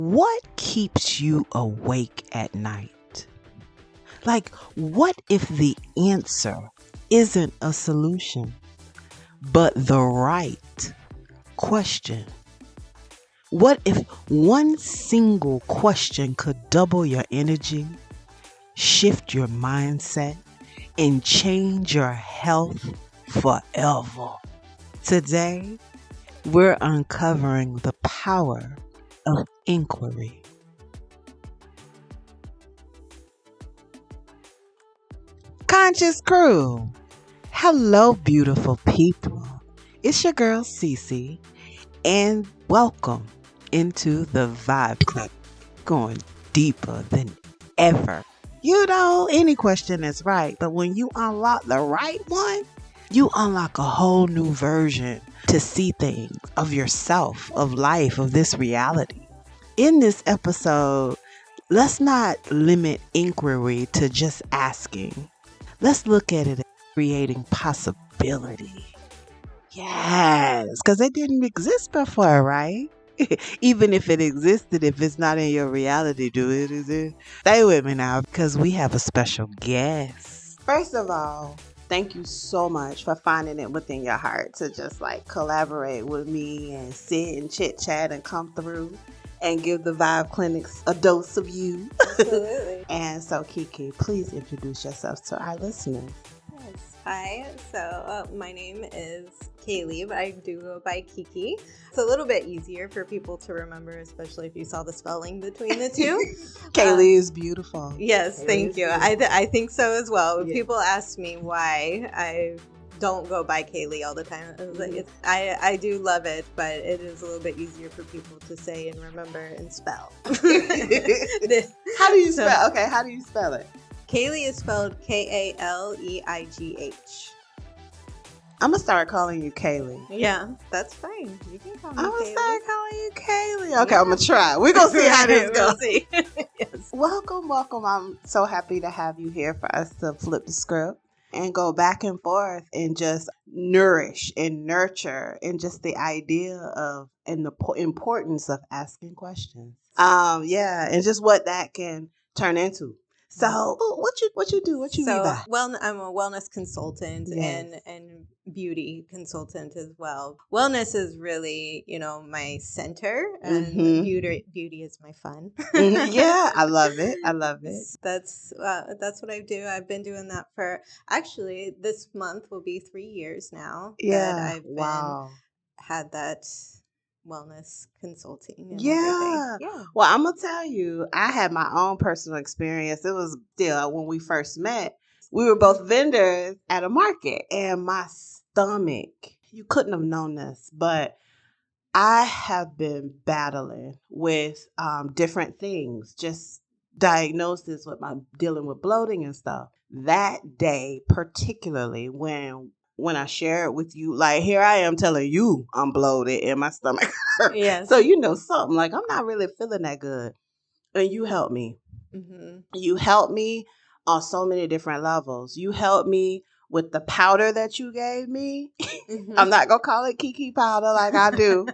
What keeps you awake at night? Like, what if the answer isn't a solution, but the right question? What if one single question could double your energy, shift your mindset, and change your health forever? Today, we're uncovering the power of inquiry. Conscious crew, hello beautiful people. It's your girl Cece, and welcome into the Vibe Club, going deeper than ever. Any question is right, but when you unlock the right one, you unlock a whole new version to see things of yourself, of life, of this reality. In this episode, let's not limit inquiry to just asking. Let's look at it as creating possibility. Yes, because it didn't exist before, right? Even if it existed, if it's not in your reality, is it? Stay with me now because we have a special guest. First of all, thank you so much for finding it within your heart to just collaborate with me and sit and chit chat and come through and give the Vibe Clinics a dose of you. Absolutely. And so, KeKe, please introduce yourself to our listeners. Yes. Hi. So my name is Kaleigh, but I do go by KeKe. It's a little bit easier for people to remember, especially if you saw the spelling between the two. Kaleigh is beautiful. Yes, Kaleigh thank you. Beautiful. I think so as well. When Yeah. people ask me why I don't go by Kaleigh all the time, I was like, I do love it, but it is a little bit easier for people to say and remember and spell. How do you spell? Okay, how do you spell it? Kaleigh is spelled Kaleigh. I'm gonna start calling you Kaleigh. Yeah, that's fine. You can call me I'm gonna Kaleigh. start calling you Kaleigh. Okay, I'm gonna try. We're gonna see how this We'll goes. see. Yes. Welcome. I'm so happy to have you here for us to flip the script and go back and forth and just nourish and nurture and just the idea of and the importance of asking questions. And just what that can turn into. So, what you do? What you mean by? I'm a wellness consultant Yes. and beauty consultant as well. Wellness is really, my center, and Mhm. beauty is my fun. Yeah, I love it. I love it. That's what I do. I've been doing that for actually this month will be 3 years now Yeah. that I've Wow. had that wellness consulting and Yeah. everything. Yeah. Well, I'm gonna tell you, I had my own personal experience. It was still when we first met. We were both vendors at a market, and my stomach, you couldn't have known this, but I have been battling with different things, just diagnosis with my dealing with bloating and stuff. That day, particularly when I share it with you, like here I am telling you I'm bloated and my stomach hurts. Yes. So something like I'm not really feeling that good, and you helped me. Mm-hmm. You helped me on so many different levels. You helped me with the powder that you gave me. Mm-hmm. I'm not gonna call it KeKe powder like I do,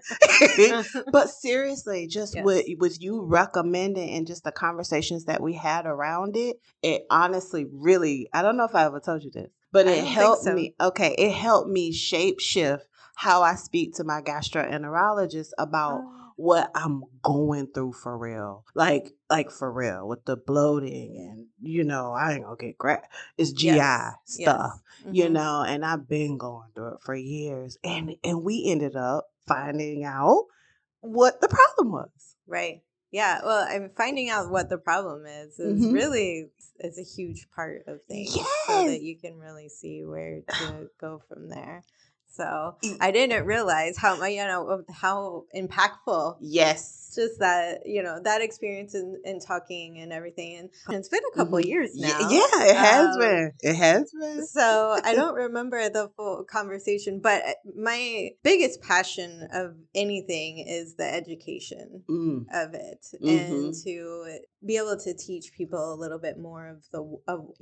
but seriously, just Yes. with you recommending and just the conversations that we had around it, it honestly really, I don't know if I ever told you this, but I it don't think helped so. me. Okay, it helped me shape shift how I speak to my gastroenterologist about what I'm going through for real. Like for real with the bloating and I ain't gonna get it's GI Yes. stuff, Yes. Mhm. and I've been going through it for years. And we ended up finding out what the problem was. Right. Yeah. Well, I'm finding out what the problem is Mhm. really is a huge part of things, so Yes. that you can really see where to go from there. So I didn't realize how how impactful Yes. just that that experience in talking and everything, and it's been a couple years now. Yeah, it has been. It has been. So I don't remember the full conversation, but my biggest passion of anything is the education of it, and to be able to teach people a little bit more of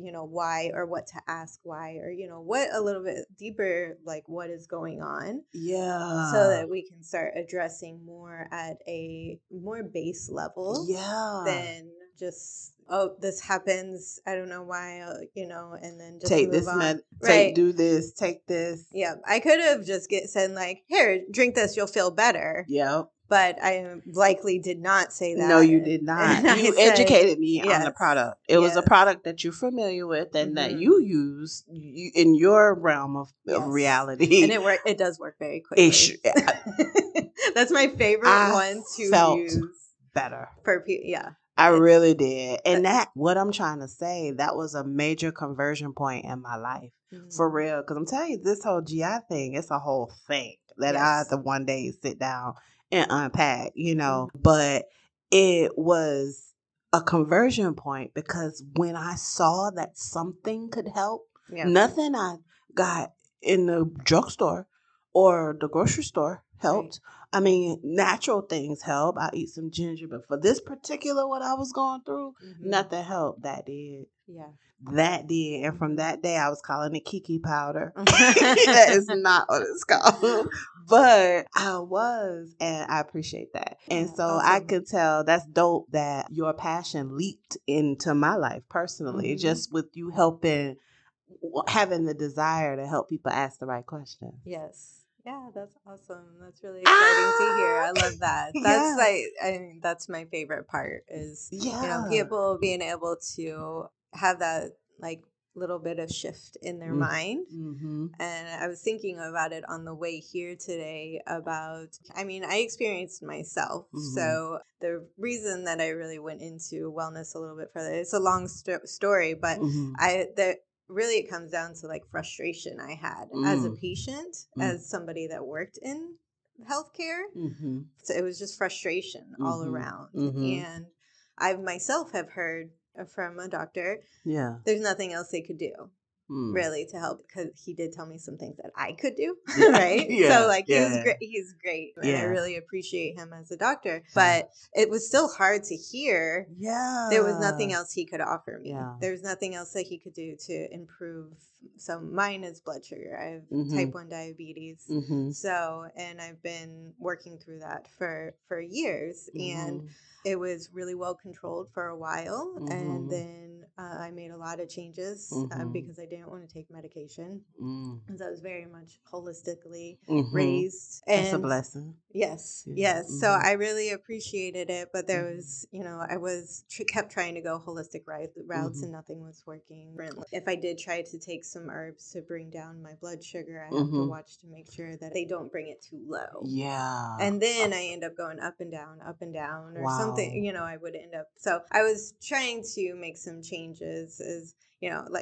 why, or what to ask why, or what a little bit deeper, like what is is going on. Yeah. So that we can start addressing more at a more base level. Yeah. Than just, oh, this happens, I don't know why, and then just take move this on. do this, take this. Yeah, I could have just said like, here, drink this, you'll feel better. Yep. But I likely did not say that. No, you did not. You educated me on the product. It was a product that you're familiar with and that you use in your realm of reality. And it does work very quickly. That's my favorite one to use. Better. Yeah. I really did. And what I'm trying to say, that was a major conversion point in my life. For real. Because I'm telling you, this whole GI thing, it's a whole thing that I had to one day sit down and unpack, but it was a conversion point because when I saw that something could help, nothing I got in the drugstore or the grocery store helped. Right. I mean, natural things help. I eat some ginger, but for this particular what I was going through, nothing helped. That did. Yeah. That did. And from that day, I was calling it KeKe powder. That is not what it's called. But I was, and I appreciate that. And so awesome. I could tell that's dope that your passion leaped into my life personally, just with you having the desire to help people ask the right questions. Yes. Yeah, that's awesome. That's really exciting to hear. I love that. That's that's my favorite part is, people being able to have that little bit of shift in their mind. And I was thinking about it on the way here today about, I experienced myself. So the reason that I really went into wellness a little bit further, it's a long story, but really it comes down to frustration I had as a patient, as somebody that worked in healthcare. So it was just frustration all around. And I myself have heard from a doctor, there's nothing else they could do really to help, because he did tell me some things that I could do. Right. So he's great. And I really appreciate him as a doctor, but it was still hard to hear. There was nothing else he could offer me. There's nothing else that he could do to improve. So mine is blood sugar. I have type 1 diabetes. So, and I've been working through that for years, and it was really well controlled for a while. And then I made a lot of changes because I didn't want to take medication. Because I was very much holistically raised. And that's a blessing. Yes. So I really appreciated it. But there was, I kept trying to go holistic routes and nothing was working. If I did try to take some herbs to bring down my blood sugar, I have to watch to make sure that they don't bring it too low. Yeah. And then I end up going up and down or something, I would end up. So I was trying to make some changes as,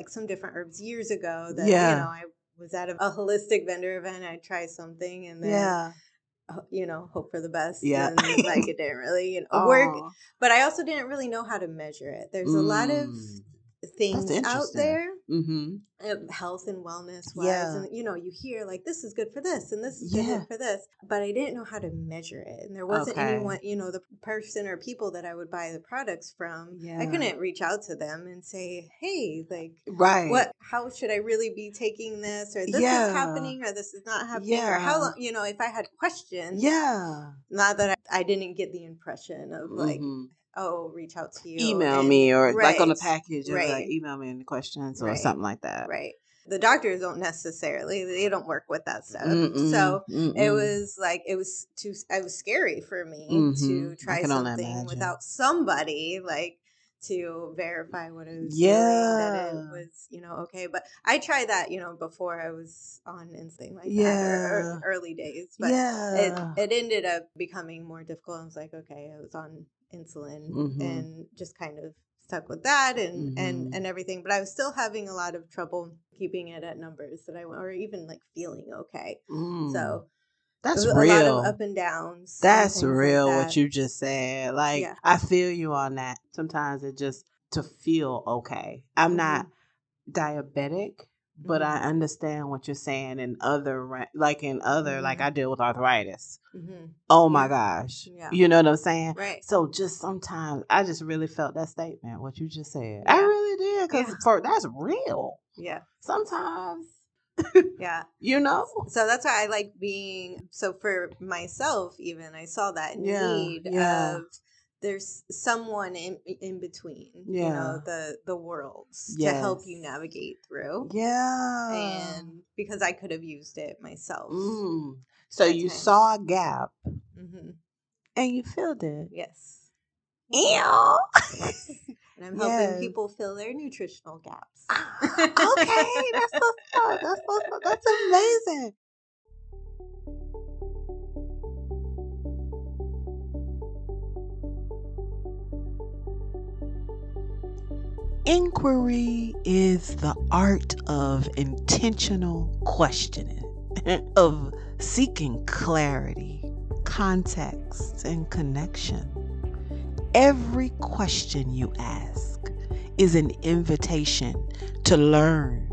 some different herbs years ago that, I was at a holistic vendor event. I tried something and then, hope for the best. Yeah. And it didn't really work. But I also didn't really know how to measure it. There's a lot of things out there, health and wellness wise, and you hear this is good for this and this is good for this, but I didn't know how to measure it, and there wasn't anyone, the person or people that I would buy the products from. I couldn't reach out to them and say, hey, how should I really be taking this, or this is happening, or this is not happening, or how long, if I had questions. Not that I didn't get the impression of reach out to you. Email me, or on the package, or email me any questions or something like that. Right. The doctors don't necessarily, they don't work with that stuff. It was it was scary for me to try something without somebody to verify what I was doing, that it was, okay. But I tried that, before I was on insulin that, or early days. But it ended up becoming more difficult. I was okay, I was on insulin and just kind of stuck with that and everything. But I was still having a lot of trouble keeping it at numbers that I want, or even feeling okay. So that's real. A lot of up and downs. That's real, what you just said. I feel you on that. Sometimes it just to feel okay. I'm not diabetic, but I understand what you're saying in other, I deal with arthritis. Oh my gosh. Yeah. You know what I'm saying? Right. So just sometimes I just really felt that statement, what you just said. I really did, because that's real. Yeah. Sometimes Yeah. You know? So that's why I like being, so for myself, even, I saw that need of, there's someone in between, you know, the worlds to help you navigate through. Yeah. And because I could have used it myself. So you saw a gap and you filled it. Yes. Ew. And I'm helping people fill their nutritional gaps. Okay, that's that's amazing. Inquiry is the art of intentional questioning, of seeking clarity, context, and connection. Every question you ask is an invitation to learn,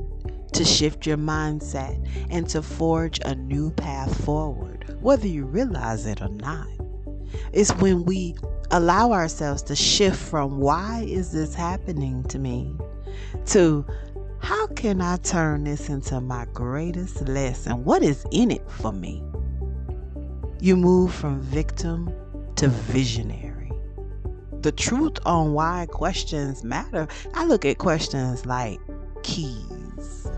to shift your mindset, and to forge a new path forward, whether you realize it or not. It's when we allow ourselves to shift from why is this happening to me to how can I turn this into my greatest lesson? What is in it for me? You move from victim to visionary. The truth on why questions matter, I look at questions like keys.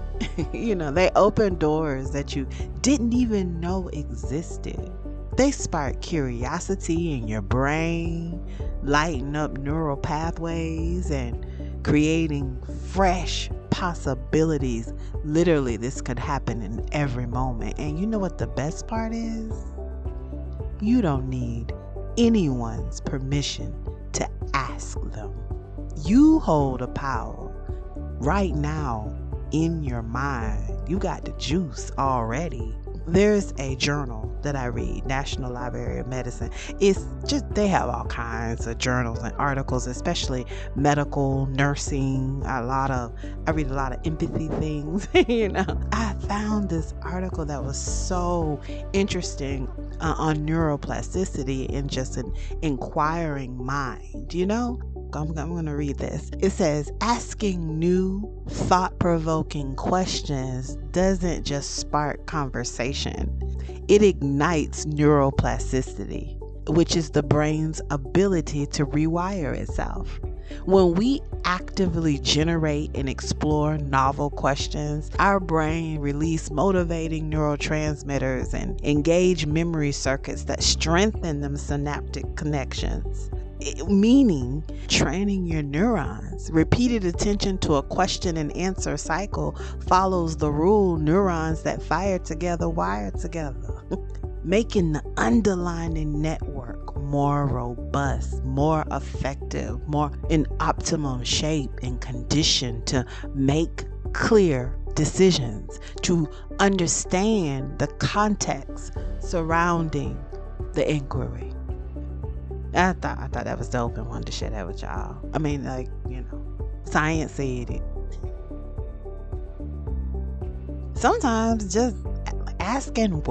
You know, they open doors that you didn't even know existed. They spark curiosity in your brain, lighten up neural pathways, and creating fresh possibilities. Literally, this could happen in every moment. And you know what the best part is? You don't need anyone's permission to ask them. You hold a power right now in your mind. You got the juice already. There's a journal that I read, National Library of Medicine. It's just, they have all kinds of journals and articles, especially medical, nursing, I read a lot of empathy things, you know. I found this article that was so interesting on neuroplasticity and just an inquiring mind, you know. I'm going to read this. It says, asking new, thought-provoking questions doesn't just spark conversation. It ignites neuroplasticity, which is the brain's ability to rewire itself. When we actively generate and explore novel questions, our brain releases motivating neurotransmitters and engage memory circuits that strengthen them synaptic connections. Meaning training your neurons. Repeated attention to a question and answer cycle follows the rule neurons that fire together wire together, making the underlying network more robust, more effective, more in optimum shape and condition to make clear decisions, to understand the context surrounding the inquiry. I thought that was dope and wanted to share that with y'all. I mean, like, you know, science said it. Sometimes just asking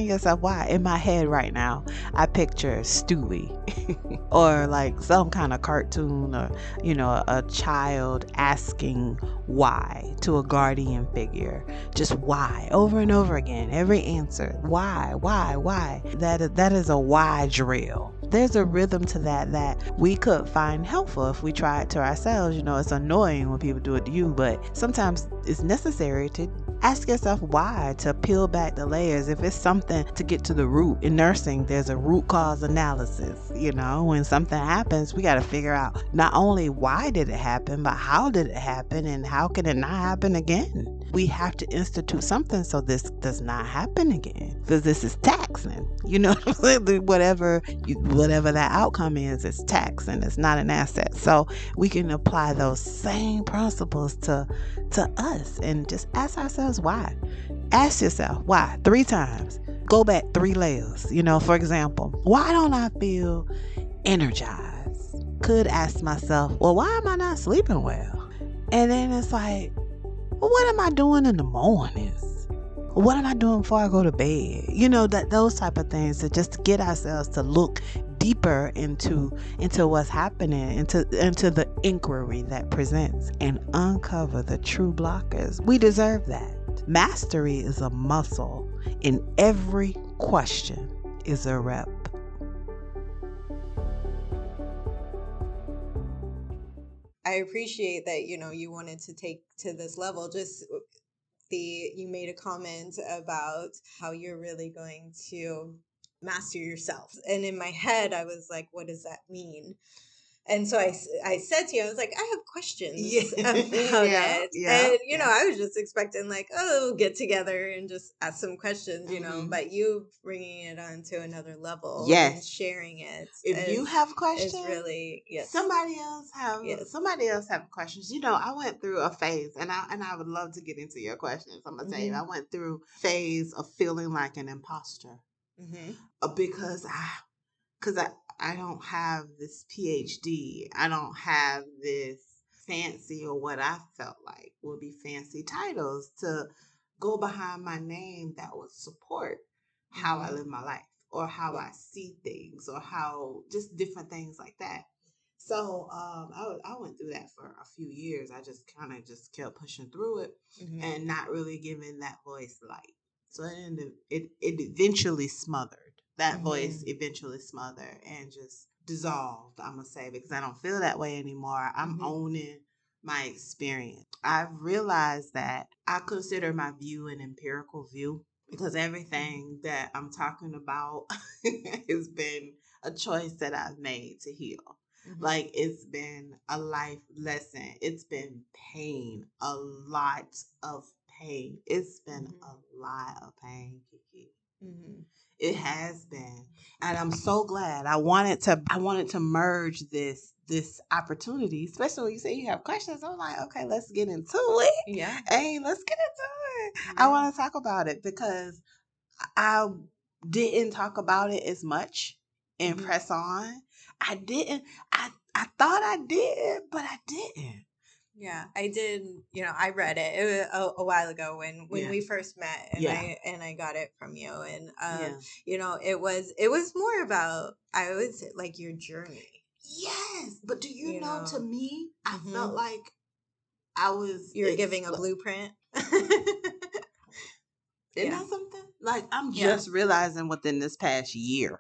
yourself why. In my head right now, I picture Stewie or like some kind of cartoon, or, you know, a child asking why to a guardian figure. Just why, over and over again. Every answer, why. That is a why drill. There's a rhythm to that we could find helpful if we try it to ourselves. You know, it's annoying when people do it to you, but sometimes it's necessary to ask yourself why, to peel back the layers. If it's something to get to the root. In nursing, there's a root cause analysis. You know, when something happens, we got to figure out not only why did it happen, but how did it happen and how can it not happen again? We have to institute something so this does not happen again, because this is taxing. You know, whatever that outcome is, it's taxing. It's not an asset. So we can apply those same principles to us and just ask ourselves why. Ask yourself why 3 times. Go back 3 layers. You know, for example, why don't I feel energized? Could ask myself, well, why am I not sleeping well? And then it's like, well, what am I doing in the mornings? What am I doing before I go to bed? You know, that those type of things, to just get ourselves to look deeper into what's happening, into the inquiry that presents, and uncover the true blockers. We deserve that. Mastery is a muscle, and every question is a rep. I appreciate that, you wanted to take to this level. Just you made a comment about how you're really going to master yourself. And in my head, I was like, what does that mean? And so I said to you, I was like, I have questions about it. And, I was just expecting like, oh, get together and just ask some questions, but you bringing it on to another level and sharing it. If you have questions, is really, somebody else have questions. I went through a phase, and I would love to get into your questions. I'm going to tell you, I went through a phase of feeling like an imposter because I don't have this PhD. I don't have this fancy, or what I felt like would be fancy titles to go behind my name that would support how I live my life, or how I see things, or how just different things like that. So I went through that for a few years. I just kind of just kept pushing through it and not really giving that voice light. So it eventually smothered. That voice eventually smothered and just dissolved, I'm going to say, because I don't feel that way anymore. I'm owning my experience. I've realized that I consider my view an empirical view, because everything that I'm talking about has been a choice that I've made to heal. Like, it's been a life lesson. It's been pain, a lot of pain. It's been a lot of pain, KeKe. It has been. And I'm so glad. I wanted to merge this opportunity, especially when you say you have questions. I'm like, okay, let's get into it. Yeah. Hey, let's get into it. Yeah. I want to talk about it because I didn't talk about it as much and press on. I didn't. I thought I did, but I didn't. Yeah, I did. I read it. It was a while ago when we first met, and I got it from you, and it was more about, I would say, like, your journey. Yes, but do you know? To me, I felt like you were giving a blueprint. Isn't that something? Like, I'm just realizing within this past year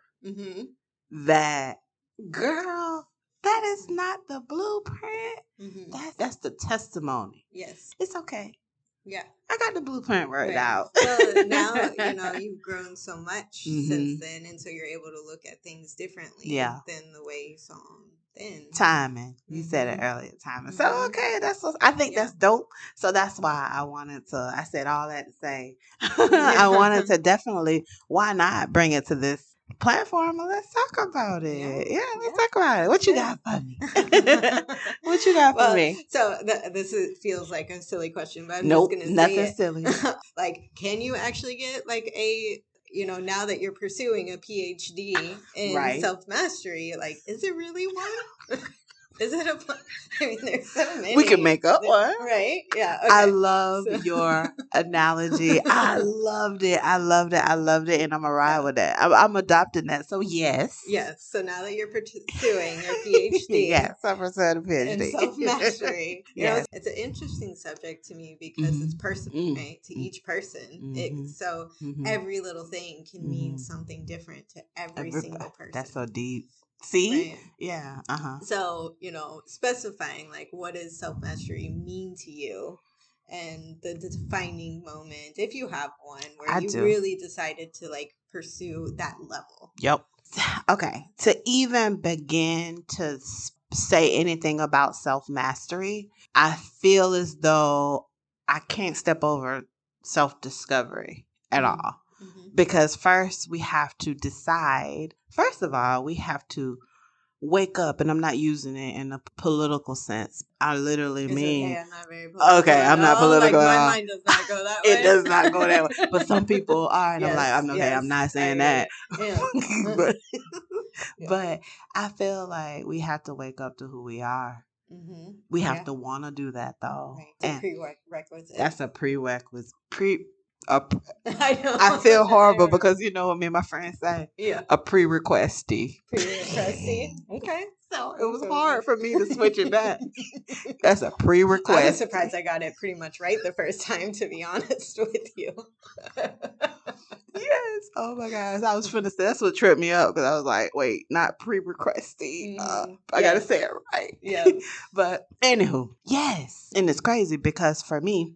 that, girl, that is not the blueprint. That's the testimony. Yes. It's okay. Yeah. I got the blueprint right out. Well, now, you've grown so much since then, and so you're able to look at things differently than the way you saw them then. Timing. You said it earlier, timing. So, okay, I think that's dope. So that's why I said all that to say, I wanted to definitely, why not bring it to this platform and let's talk about it. Yeah, let's talk about it. What you got for me? What you got for me? So this feels like a silly question, but I'm just going to say nothing silly. Like, can you actually get like a, now that you're pursuing a PhD in self-mastery, like, is it really one? Is it I mean, there's so many. We can make up one. Right? Yeah. Okay. I love your analogy. I loved it. And I'm going to ride with that. I'm adopting that. So, yes. Yes. So now that you're pursuing your PhD. Yes, I'm pursuing a PhD. In self-mastery. It's an interesting subject to me because it's personal, right? To each person. So every little thing can mean something different to every single person. That's so deep. See? Right? Yeah. So, specifying like, what does self-mastery mean to you, and the defining moment, if you have one, where you really decided to like pursue that level. Yep. Okay. To even begin to say anything about self-mastery, I feel as though I can't step over self-discovery at all. Because first we have to decide. First of all, we have to wake up, and I'm not using it in a political sense. I literally mean. Okay, I'm not very political. Okay, I'm not political. Like, my mind does not go that way. It does not go that way. But some people are, and I'm not saying that. But I feel like we have to wake up to who we are. We have to want to do that, though. Right. It's a prerequisite. That's a prerequisite. I know. I feel horrible because you know what me and my friends say? Yeah. A pre-requesty. Pre-requesty. Okay. So it was hard for me to switch it back. That's a I pre-request. was surprised I got it pretty much right the first time, to be honest with you. Yes. Oh my gosh. I was finna say that's what tripped me up because I was like, wait, not pre-requesty. I gotta say it right. Yeah. But anywho, yes. And it's crazy because for me,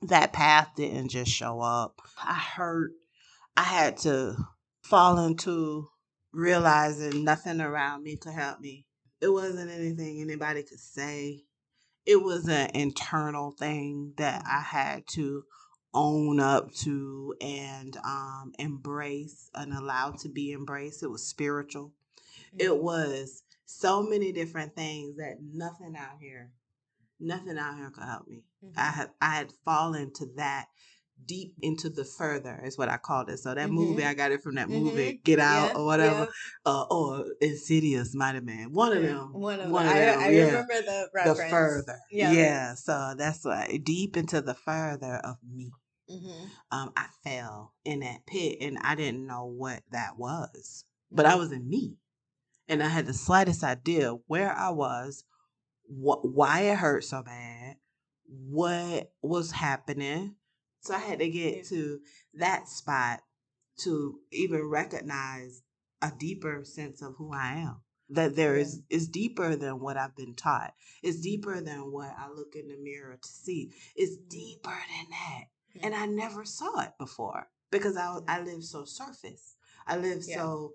that path didn't just show up. I had to fall into realizing nothing around me could help me. It wasn't anything anybody could say. It was an internal thing that I had to own up to and embrace and allow to be embraced. It was spiritual. It was so many different things that nothing out here could help me. I had fallen to that deep into the further is what I called it. So that movie, I got it from that movie, Get Out or whatever, or Insidious might have been one of them. One of them. I remember the reference. The further, yeah. So that's why deep into the further of me. I fell in that pit, and I didn't know what that was, but I was in me, and I had the slightest idea where I was, why it hurt so bad, what was happening. So I had to get to that spot to even recognize a deeper sense of who I am. That there is deeper than what I've been taught. It's deeper than what I look in the mirror to see. It's deeper than that. And I never saw it before because I live so surface. I live so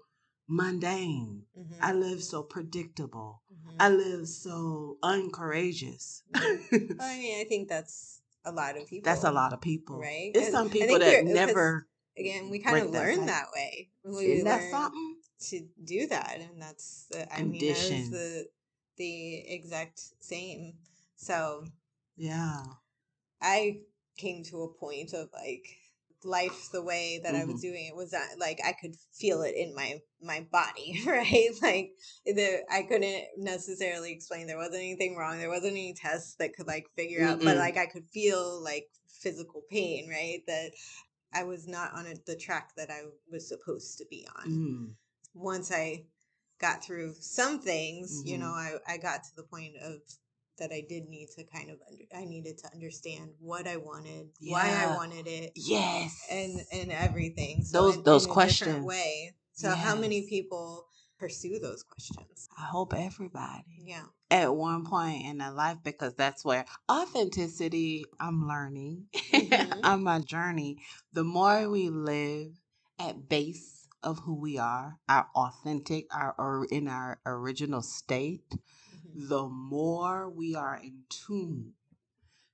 mundane. I live so predictable. I live so uncourageous. I mean, I think that's a lot of people. That's a lot of people. Right? It's some people that never. Again, we kind of learn that way. Isn't that something? To do that, and that's condition. The exact same. So yeah, I came to a point of like life the way that I was doing it was that like I could feel it in my body, right? Like I couldn't necessarily explain. There wasn't anything wrong. There wasn't any tests that could like figure out, but like I could feel like physical pain, right? That I was not on the track that I was supposed to be on. Once I got through some things, you know, I got to the point of that I did need to kind of I needed to understand what I wanted, why I wanted it, and everything. So those in questions, a different way. So how many people pursue those questions? I hope everybody. Yeah. At one point in their life, because that's where authenticity, I'm learning on my journey. The more we live at base of who we are, our authentic, our in our original state, the more we are in tune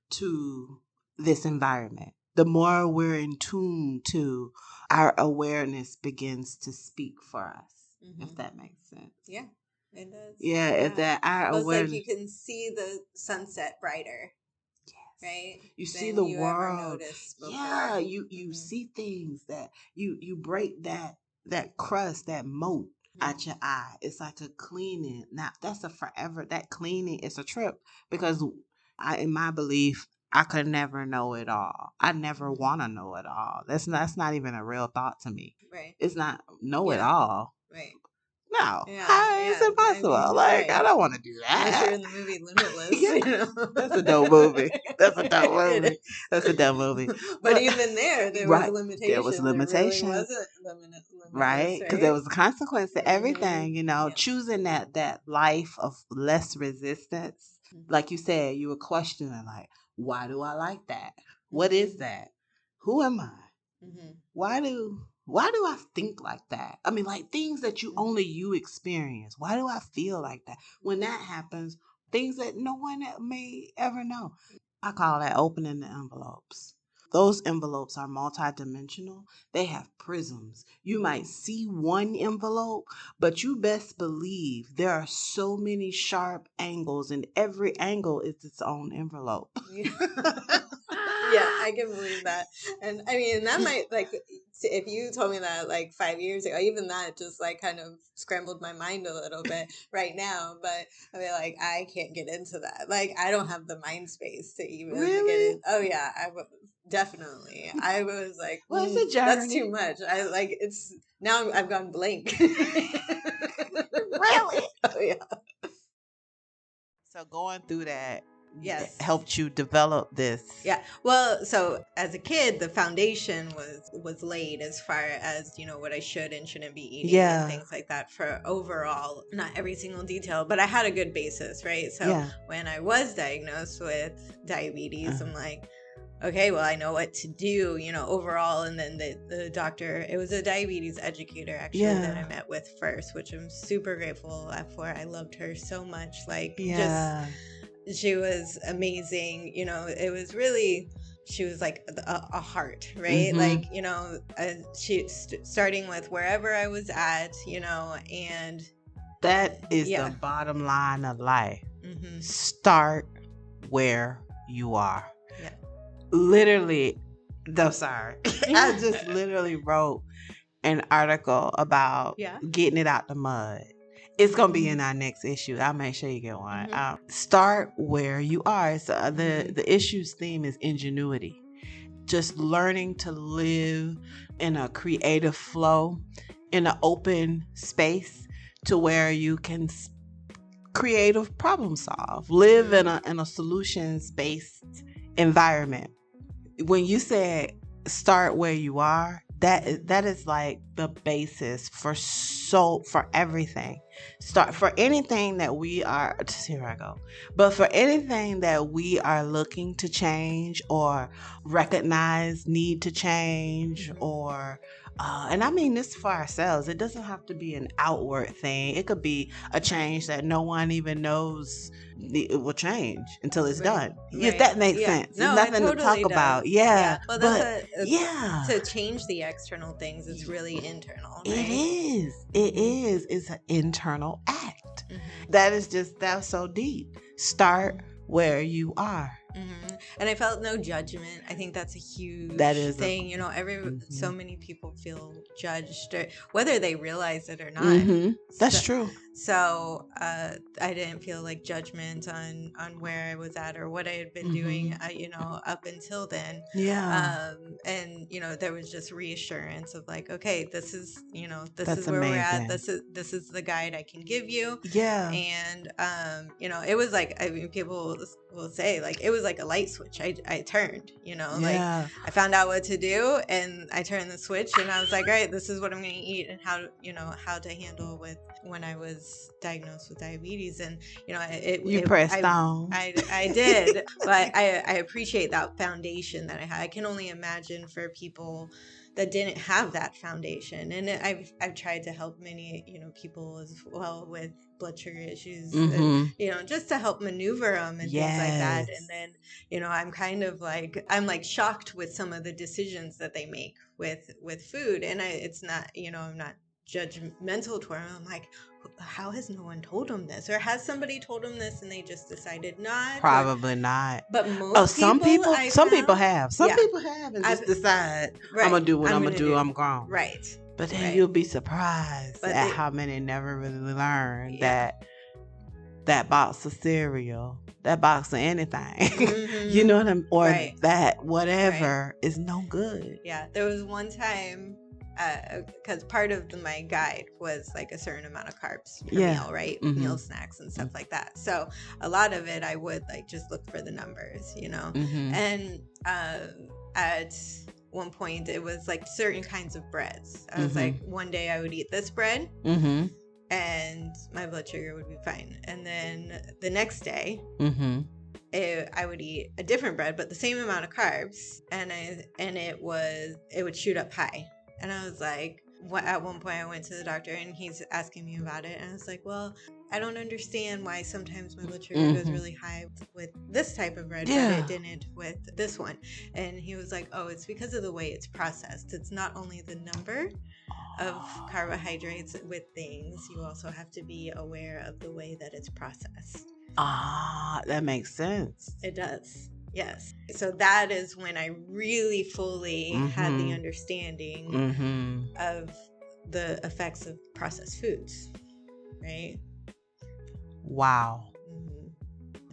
to this environment. The more we're in tune to our awareness begins to speak for us, if that makes sense. Yeah, it does. Yeah, if that our awareness. It's like you can see the sunset brighter. Yes. Right? You see the world. Yeah, you see things that you break that crust, that moat out your eye. It's like a cleaning. Now that's a forever. That cleaning is a trip because in my belief, I could never know it all. I never want to know it all. That's not even a real thought to me. Right. It's not know it all. Right. No, it's impossible. I mean, I don't want to do that. Unless you're in the movie Limitless. You know? That's a dope movie. That's a dope movie. That's a dope movie. But even there was limitations. There was limitations. There really wasn't limitless, right? Because there was a consequence to everything. You know, choosing that life of less resistance. Like you said, you were questioning, like, why do I like that? What is that? Who am I? Why do I think like that? I mean, like things that only you experience. Why do I feel like that? When that happens, things that no one may ever know. I call that opening the envelopes. Those envelopes are multidimensional. They have prisms. You might see one envelope, but you best believe there are so many sharp angles, and every angle is its own envelope. Yeah, I can believe that. And I mean, that might, like, if you told me that like 5 years ago, even that just like kind of scrambled my mind a little bit right now. But I mean, like, I can't get into that. Like, I don't have the mind space to even get in. Oh, yeah. Definitely. I was like, well, it's a journey. that's too much. Now I've gone blank. Really? Oh, yeah. So going through that Yes. helped you develop this. Yeah. Well, so as a kid, the foundation was laid as far as, what I should and shouldn't be eating and things like that for overall, not every single detail, but I had a good basis, right? So when I was diagnosed with diabetes, I'm like, okay, well, I know what to do, overall. And then the doctor, it was a diabetes educator actually that I met with first, which I'm super grateful for. I loved her so much. She was amazing. It was really, she was like a heart, right? She starting with wherever I was at, and that is the bottom line of life. Start where you are. Yeah. Literally, I just literally wrote an article about getting it out the mud. It's going to be in our next issue. I'll make sure you get one. Start where you are. So the issue's theme is ingenuity. Just learning to live in a creative flow, in an open space to where you can creative problem solve, live in a solutions-based environment. When you said start where you are, that is like the basis for everything. Start for anything that we are, here I go. But for anything that we are looking to change or recognize need to change or and I mean this for ourselves. It doesn't have to be an outward thing. It could be a change that no one even knows it will change until it's done. If that makes sense. No, there's nothing totally to talk does. about. Well, to change the external things, it's really internal. Right? It is. It's an internal act. That's so deep. Start where you are. And I felt no judgment. I think that's a huge thing. So many people feel judged, or whether they realize it or not. That's true. So I didn't feel like judgment on where I was at or what I had been doing, up until then. And there was just reassurance of like, okay, this is where we're at. This is the guide I can give you. And it was like, I mean, people will say like it was like a light switch. I turned, like I found out what to do and I turned the switch and I was like, all right, this is what I'm going to eat and how to handle with when I was diagnosed with diabetes. And you pressed on. I did, but I appreciate that foundation that I had. I can only imagine for people that didn't have that foundation, and I've tried to help many people as well with blood sugar issues, and, just to help maneuver them and things like that. And then I'm kind of like I'm shocked with some of the decisions that they make with food, and it's not I'm not judgmental toward them. I'm like, how has no one told them this, or has somebody told them this and they just decided not? Probably not. But some people have. Some people have and just decide I'm gonna do what I'm gonna do. I'm grown. Right. But then you'll be surprised at how many never really learn that box of cereal, that box of anything, you know what I'm, or that whatever is no good. Yeah, there was one time. Because part of my guide was like a certain amount of carbs per meal, right? Meal snacks and stuff like that. So a lot of it, I would just look for the numbers, And at one point, it was like certain kinds of breads. I was like, one day I would eat this bread, and my blood sugar would be fine. And then the next day, I would eat a different bread, but the same amount of carbs, and it would shoot up high. And I was like, at one point I went to the doctor and he's asking me about it. And I was like, well, I don't understand why sometimes my blood sugar goes really high with this type of bread, but it didn't with this one. And he was like, oh, it's because of the way it's processed. It's not only the number of carbohydrates with things, you also have to be aware of the way that it's processed. That makes sense. It does. Yes. So that is when I really fully had the understanding of the effects of processed foods, right? Wow.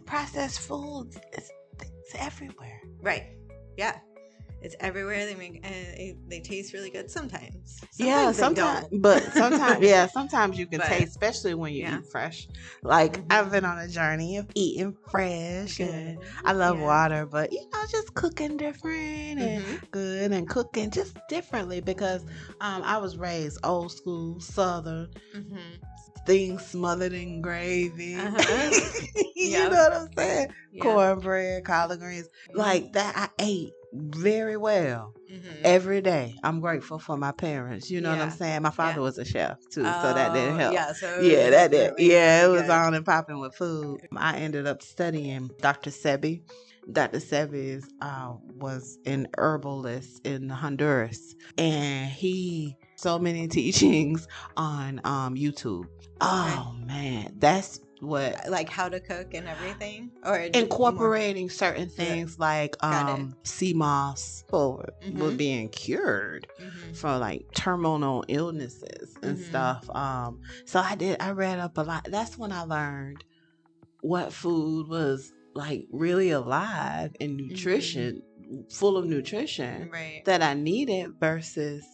Processed foods, it's everywhere. Right. Yeah. It's everywhere. They make they taste really good sometimes. Yeah, Sometimes they don't. but sometimes you can But, taste, especially when you yeah. eat fresh. Like I've Mhm. been on a journey of eating fresh, and Good. I love Yeah. water, but just cooking different and Mhm. good and cooking just differently because I was raised old school Southern, Mhm. things smothered in gravy. Uh-huh. You know Yep. what I'm saying? Yeah. Cornbread, collard greens, like that. I ate very well Mhm. every day. I'm grateful for my parents. You know what I'm Yeah. saying? My father Yeah. was a chef too, so that didn't Oh, help. yeah. So it was Yeah, that did. definitely Yeah, it really was good. on and popping with food. I ended up studying Dr. Sebi. Dr. Sebi was an herbalist in Honduras, and he so many teachings on YouTube. Okay. Oh man, that's what Like how to cook and everything, or more. incorporating certain things like Got it. sea moss for Mhm. being cured Mhm. for like terminal illnesses and Mhm. stuff. So I read up a lot. That's when I learned what food was like really alive and nutrition, full of nutrition Right. that I needed versus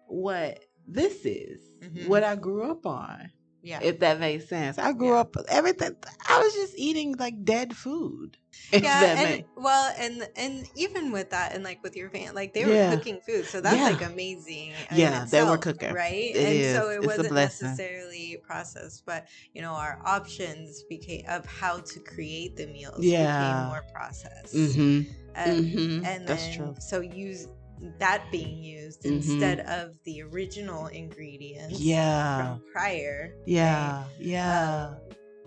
what this is, what I grew up on. Yeah. If that makes sense. I grew up everything. I was just eating like dead food. If Yeah, that and makes well, and even with that, and like with your van, like they were Yeah. cooking food, so that's Yeah. like amazing in Yeah, they were itself, cooking. right? It And is. so it It's a wasn't blessing. necessarily processed, but our options became of how to create the meals became Yeah. more processed. That's And then true. so use that being used instead of the original ingredients from prior. Yeah. right? Yeah.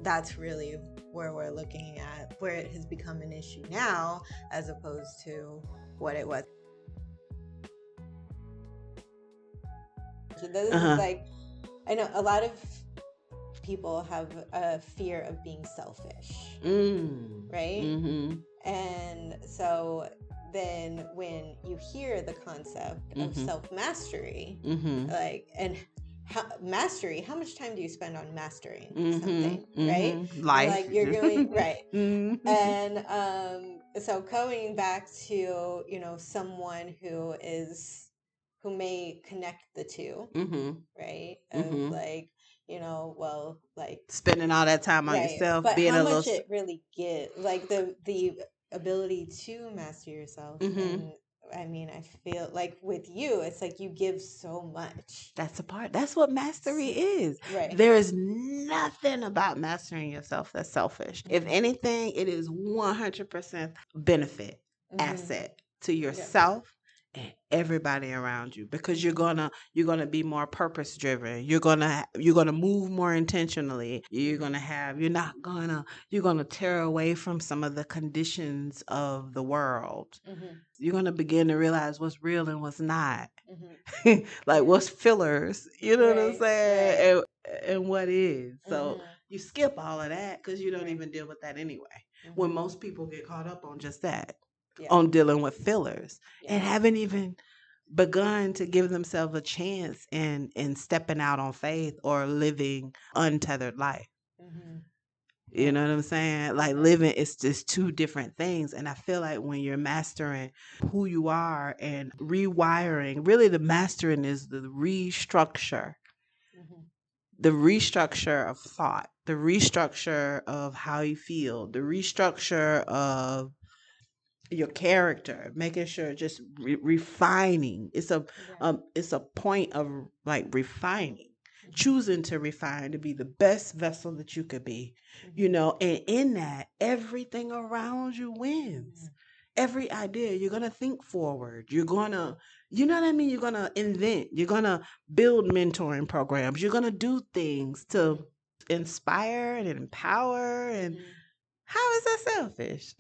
That's really where we're looking at where it has become an issue now as opposed to what it was. This is like, I know a lot of people have a fear of being selfish, right? And so then when you hear the concept of self-mastery, like, and mastery, how much time do you spend on mastering something, right? Life. Like you're going right. And so going back to someone who may connect the two, right? Of like, well, like spending all that time on right, yourself, but being how a much little it really get, like the ability to master yourself. And I mean, I feel like with you, it's like you give so much. That's a part. That's what mastery is. Right. There is nothing about mastering yourself that's selfish. If anything, it is 100% benefit, asset to yourself and everybody around you, because you're gonna be more purpose driven. You're gonna move more intentionally. You're gonna tear away from some of the conditions of the world. You're gonna begin to realize what's real and what's not. Like what's fillers, you know what I'm saying, and what is. So you skip all of that because you don't even deal with that anyway. When most people get caught up on just that, on dealing with fillers, and haven't even begun to give themselves a chance in stepping out on faith or living untethered life. You know what I'm saying? Like living is just two different things. And I feel like when you're mastering who you are and rewiring, really the mastering is the restructure. The restructure of thought, the restructure of how you feel, the restructure of your character, making sure just refining. It's a point of like refining, choosing to refine to be the best vessel that you could be, and in that everything around you wins. Every idea, you're gonna think forward, you're gonna, you know what I mean, you're gonna invent, you're gonna build mentoring programs, you're gonna do things to inspire and empower. And how is that selfish?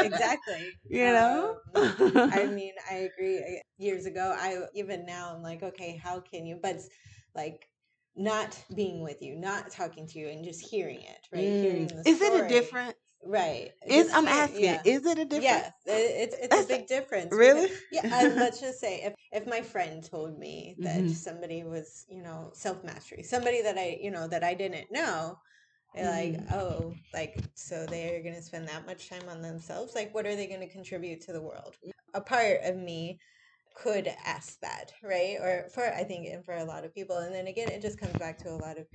Exactly. I mean, I agree. Years ago, even now, I'm like, okay, how can you? But it's like not being with you, not talking to you, and just hearing it, right? Hearing the Is story. it a difference? Right. I'm asking, is it a difference? Yeah, it's a big difference. Really? Because, let's just say if my friend told me that somebody was, self mastery, somebody that I didn't know, They're like, oh, like, so they're going to spend that much time on themselves? Like, what are they going to contribute to the world? A part of me could ask that, right? Or for, I think, and for a lot of people. And then again, it just comes back to a lot of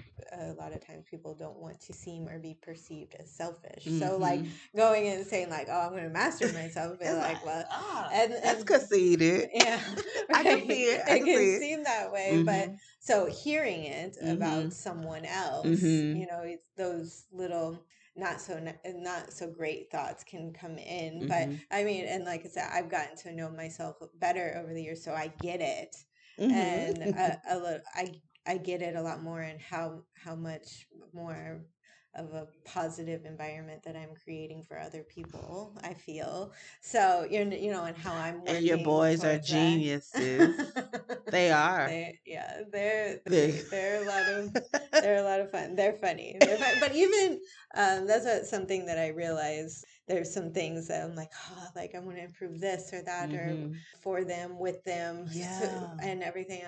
times people don't want to seem or be perceived as selfish. So like going in and saying like, oh, I'm going to master myself, and like, well, that's conceited. Yeah, right. I can see it. It can seem that way, but so hearing it about someone else, you know, it's those little not so great thoughts can come in. But I mean, and like I said, I've gotten to know myself better over the years, so I get it, and I get it a lot more, and how much more of a positive environment that I'm creating for other people, I feel. So you know, and how I'm working. And your boys are geniuses. They are. They're a lot of fun. They're funny. But even that's something that I realized. There's some things that I'm like, oh, like I want to improve this or that, or for them, with them, and everything.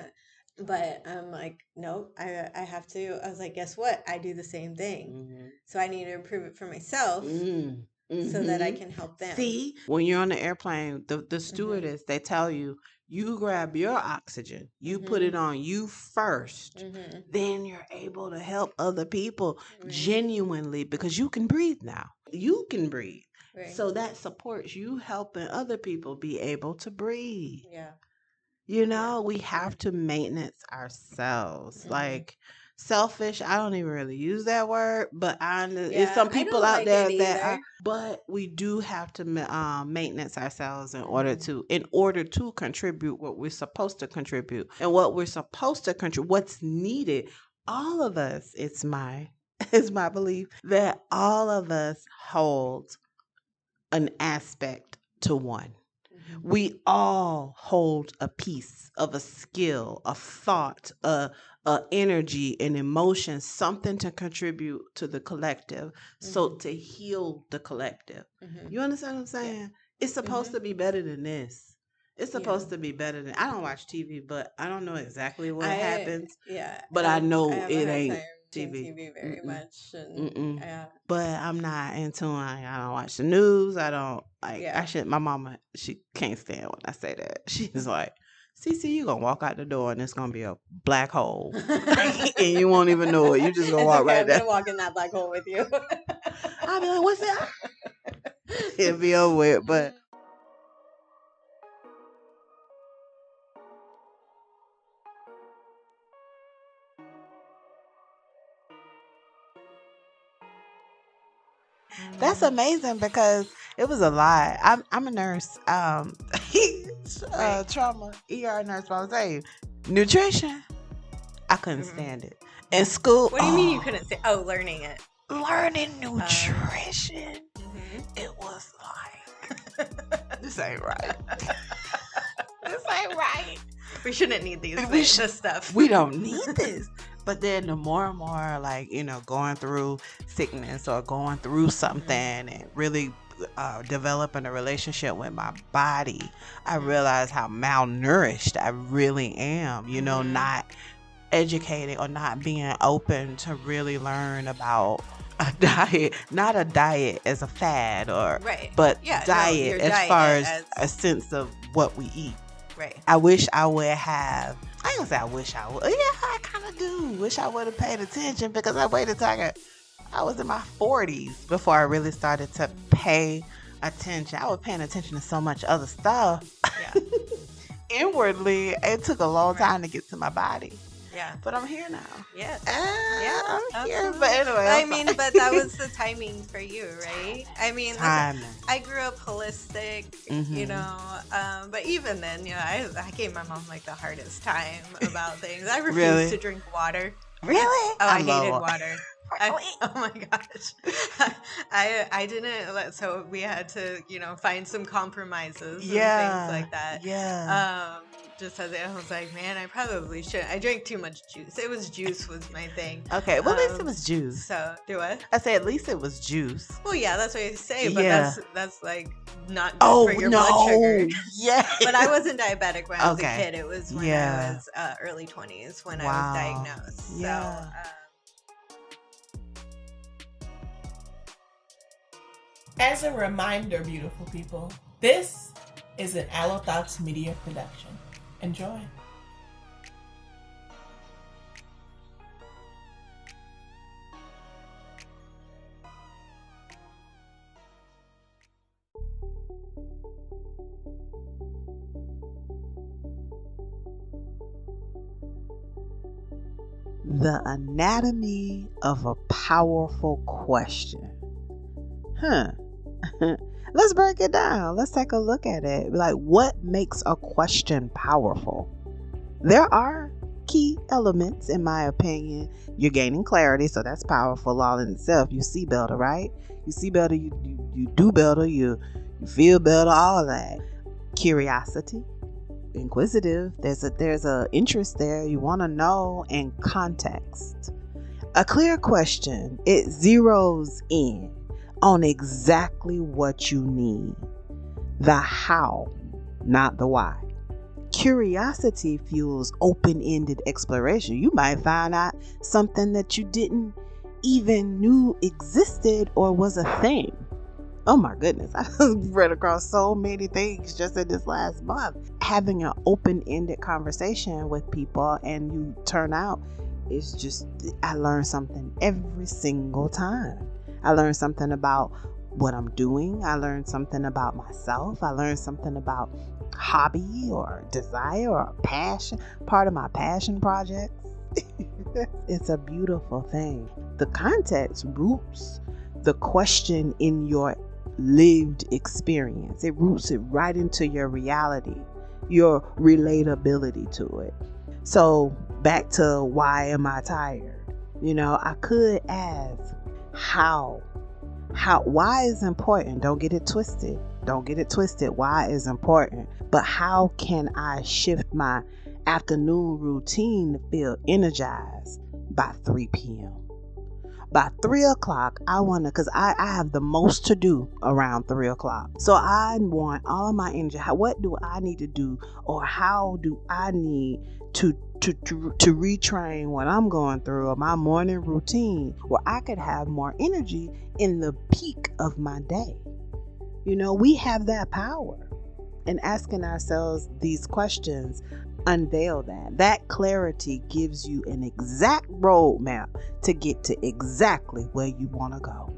But I'm like, no, I have to. I was like, guess what? I do the same thing. So I need to improve it for myself so that I can help them. See, when you're on the airplane, the stewardess, they tell you, you grab your oxygen, you put it on you first, then you're able to help other people genuinely, because you can breathe now. You can breathe. Right. So that supports you helping other people be able to breathe. Yeah. You know, we have to maintenance ourselves. Like selfish, I don't even really use that word, but it's some people out there that are, but we do have to maintenance ourselves in order to contribute what we're supposed to contribute. And what we're supposed to contribute, what's needed. All of us, it's my belief that all of us hold an aspect to one. We all hold a piece of a skill, a thought, a energy, an emotion, something to contribute to the collective. So to heal the collective. You understand what I'm saying? Yeah. It's supposed to be better than this. It's supposed to be better than. I don't watch TV, but I don't know exactly what happens. Yeah. But I know it ain't TV very much. And, but I'm not into it. I don't watch the news. I don't like. My mama, she can't stand when I say that. She's like, "CC, you gonna walk out the door and it's gonna be a black hole, and you won't even know it. You just gonna walk right there. I'm gonna walk in that black hole with you." I'll be like, "What's that?" It'll be over with, but. That's amazing because it was a lot. I'm a nurse, trauma ER nurse. But I was saying, nutrition, I couldn't stand it. In school, what do you mean you couldn't stand? Oh, learning it. Learning nutrition. It was like, this ain't right. This ain't right. We shouldn't need this stuff. We don't need this. But then the more and more, like, you know, going through sickness or going through something and really developing a relationship with my body, I realized how malnourished I really am, you know, not educating or not being open to really learn about a diet, not a diet as a fad but diet as far as a sense of what we eat. Right. I wish I would have. I ain't gonna say I wish I would. Yeah, I kind of do. Wish I would have paid attention because I waited till I was in my 40s before I really started to pay attention. I was paying attention to so much other stuff. Yeah. Inwardly, it took a long time to get to my body. Yeah. But I'm here now. Yes. I'm here. But anyway. I mean, but that was the timing for you, right? I mean, I grew up holistic, you know, but even then, you know, I gave my mom like the hardest time about things. I refused to drink water. Really? Oh, I hated water. Oh my gosh. I didn't, so we had to, you know, find some compromises and things like that. Yeah. Just as I was like, man, I probably shouldn't. I drank too much juice. Juice was my thing. Okay, well, at least it was juice. So, do what? I say at least it was juice. Well, yeah, that's what you say, but that's like not good for your blood sugar. Yeah. But I wasn't diabetic when I was a kid. It was when I was early 20s when I was diagnosed. Yeah. So, As a reminder, beautiful people, this is an Aloe Thoughts Media production. Enjoy. The anatomy of a powerful question. Let's break it down. Let's take a look at it. Like, what makes a question powerful? There are key elements, in my opinion. You're gaining clarity, so that's powerful all in itself. You see better, right? You see better, you do better, you feel better, all of that. Curiosity, inquisitive. There's a interest there. You want to know, and context. A clear question, it zeroes in on exactly what you need. The how, not the why. Curiosity fuels open-ended exploration. You might find out something that you didn't even knew existed or was a thing. Oh my goodness, I read across so many things just in this last month. Having an open-ended conversation with people and you turn out, it's just, I learn something every single time. I learn something about what I'm doing. I learn something about myself. I learn something about hobby or desire or passion, part of my passion projects. It's a beautiful thing. The context roots the question in your lived experience. It roots it right into your reality, your relatability to it. So back to why am I tired? I could ask why is important. Don't get it twisted. Why is important. But how can I shift my afternoon routine to feel energized by 3 p.m.? By 3 o'clock, because I have the most to do around 3 o'clock. So I want all of my energy. What do I need to do, or how do I need to retrain what I'm going through, or my morning routine, where I could have more energy in the peak of my day? We have that power. And asking ourselves these questions unveil that clarity gives you an exact roadmap to get to exactly where you want to go.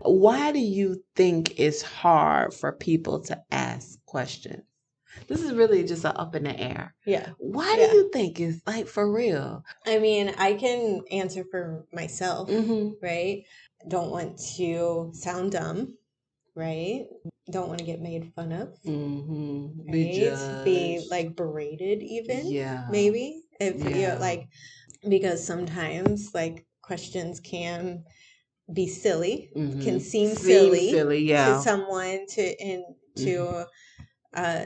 Why do you think it's hard for people to ask questions? This is really just an up in the air. Yeah. Why do you think it's like, for real? I mean, I can answer for myself, right? Don't want to sound dumb, right? Don't want to get made fun of, right? Be like berated, even, maybe, if you're like, because sometimes like questions can be silly, can seem silly to someone,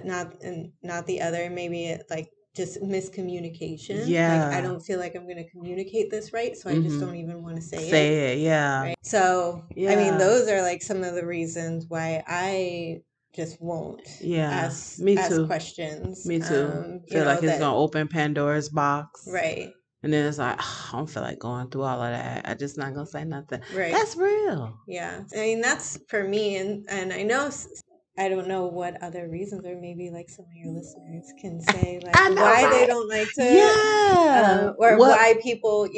not the other. Maybe it like just miscommunication. Like, I don't feel like I'm going to communicate this right, so I just don't even want to say it. Right? So I mean, those are like some of the reasons why I just won't ask questions. Me too. Feel like it's gonna open Pandora's box, right? And then it's like, I don't feel like going through all of that. I just not gonna say nothing. Right. That's real. Yeah. I mean, that's for me, and I know, I don't know what other reasons, or maybe like some of your listeners can say like why they don't like to, or why people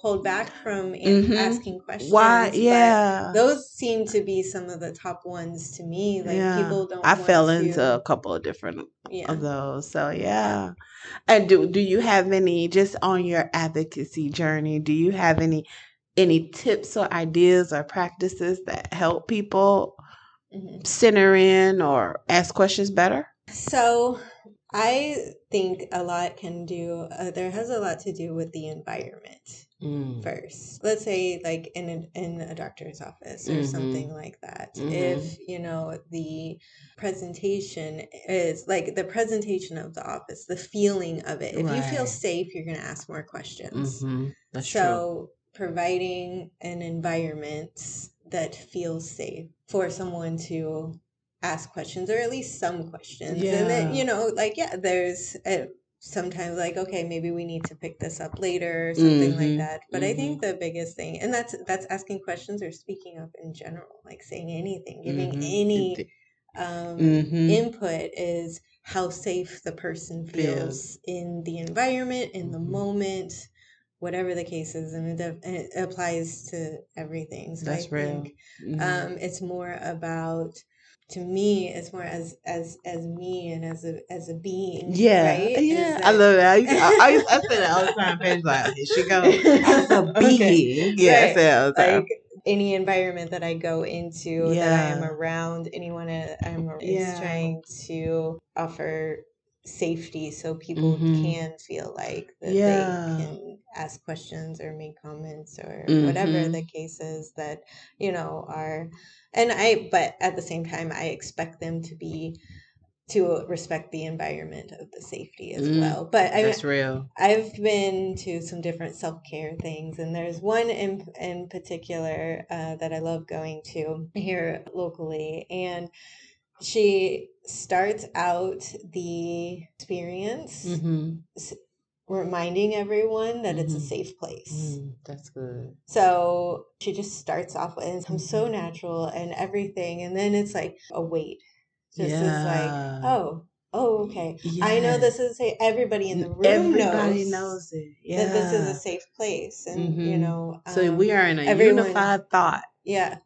hold back from asking questions. Why? Yeah. But those seem to be some of the top ones to me. Like, people don't. I fell into a couple of different of those. So yeah. And do you have any, just on your advocacy journey, do you have any tips or ideas or practices that help people center in or ask questions better? So I think a lot there has a lot to do with the environment. First, let's say like in a doctor's office or something like that. If the presentation is like the presentation of the office, the feeling of it, if you feel safe, you're going to ask more questions. That's true. Providing an environment that feels safe for someone to ask questions, or at least some questions. And then there's sometimes like, okay, maybe we need to pick this up later or something like that. But I think the biggest thing, and that's asking questions or speaking up in general, like saying anything, giving any input, is how safe the person feels in the environment, in the moment, whatever the case is. And it applies to everything. So That's I think it's more about, to me, it's more as me and as a being. Right? Yeah, I love that. I say that all the time. Fans like, here she goes. As a being. Yeah, I say that all the time. Like any environment that I go into, that I am around, anyone I'm around, is trying to offer safety so people can feel like that they can ask questions or make comments or whatever the case is that, are. But at the same time, I expect them to respect the environment of the safety as well. But that's real. I've been to some different self-care things, and there's one in particular that I love going to here locally, and she starts out the experience reminding everyone that it's a safe place. That's good. So she just starts off with, and it comes so natural and everything, and then it's like a weight. Just is like, oh, okay. I know this is everybody in the room knows it. that this is a safe place, and so we are in a unified thought.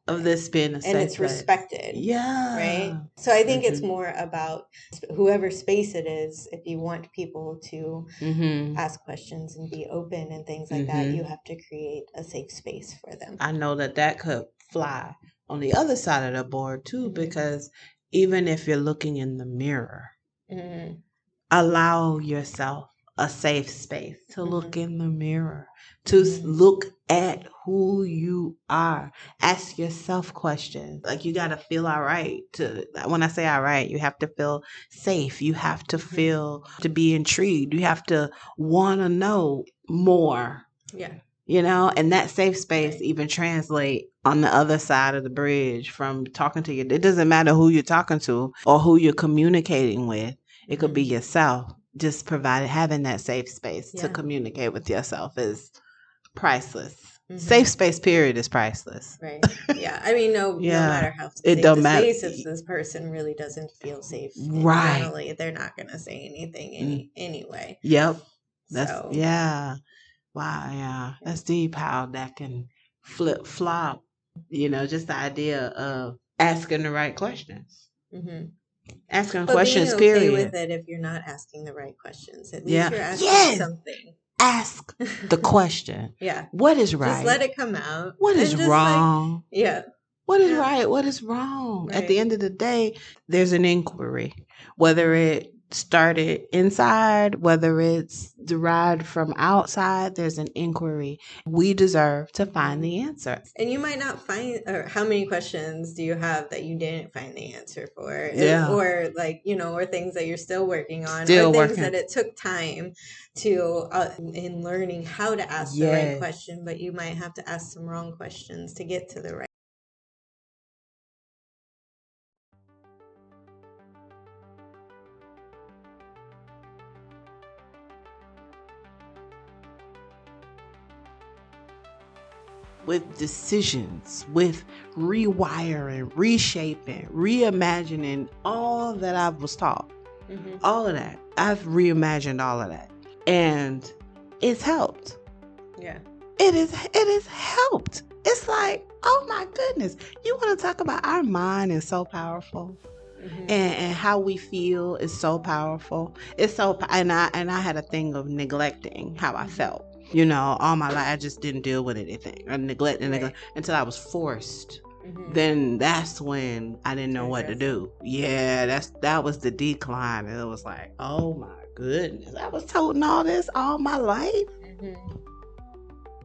Of this being a safe place. And it's respected. Right? So I think it's more about whoever space it is. If you want people to ask questions and be open and things like that, you have to create a safe space for them. I know that could fly on the other side of the board too, because even if you're looking in the mirror, allow yourself a safe space to look in the mirror, to look at who you are. Ask yourself questions. Like, you got to feel all right. When I say all right, you have to feel safe. You have to feel, to be intrigued. You have to want to know more. Yeah. And that safe space even translate on the other side of the bridge from talking to you. It doesn't matter who you're talking to or who you're communicating with. It could be yourself. Just having that safe space to communicate with yourself is priceless. Safe space, period, is priceless. Right. Yeah. I mean, no matter how safe the space, if this person really doesn't feel safe, internally, they're not going to say anything anyway. Yep. Wow, yeah. That's deep how that can flip-flop, just the idea of asking the right questions. Asking questions, being okay period. with it if you're not asking the right questions. At least you're asking something. Ask the question. What is right? Just let it come out. What is wrong? What is right? What is wrong? Right. At the end of the day, there's an inquiry. Whether it started inside, whether it's derived from outside, there's an inquiry. We deserve to find the answer. And you might not find, or how many questions do you have that you didn't find the answer for? Or like, or things that you're still working on, or things that it took time to, in learning how to ask the right question, but you might have to ask some wrong questions to get to the right. With decisions, with rewiring, reshaping, reimagining all that I was taught. All of that. I've reimagined all of that. And it's helped. Yeah. It has helped. It's like, oh my goodness. You want to talk about our mind is so powerful. And how we feel is so powerful. It's so, and I had a thing of neglecting how I felt. All my life I just didn't deal with anything. I neglected until I was forced. Then that's when I didn't know what to do. Yeah, that was the decline. And it was like, oh my goodness, I was toting all this all my life.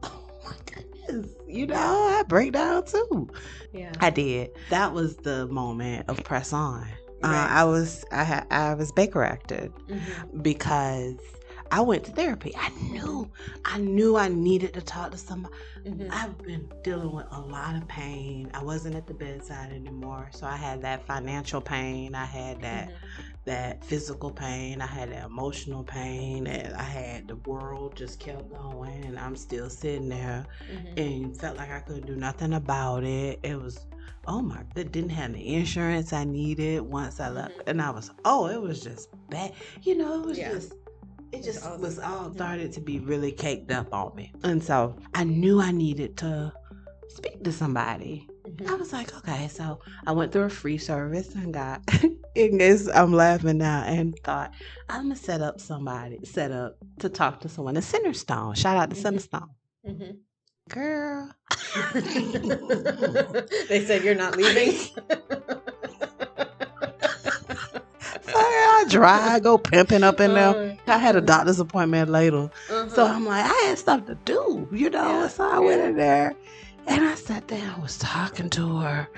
Oh my goodness, I break down too. Yeah, I did. That was the moment of press on. I was Baker acted because I went to therapy. I knew I needed to talk to somebody. I've been dealing with a lot of pain. I wasn't at the bedside anymore. So I had that financial pain. I had that physical pain. I had that emotional pain. And I had the world just kept going. And I'm still sitting there and felt like I couldn't do nothing about it. It was, didn't have the insurance I needed once I left. And I was, it was just bad. It was all started to be really caked up on me. And so I knew I needed to speak to somebody. I was like, okay, so I went through a free service and got, I'm laughing now, and thought, I'm going to set up to talk to someone. A Centerstone. Shout out to Centerstone. Girl. They said you're not leaving. I go pimping up in there. I had a doctor's appointment later. So I'm like, I had stuff to do, So I went in there and I sat there and was talking to her.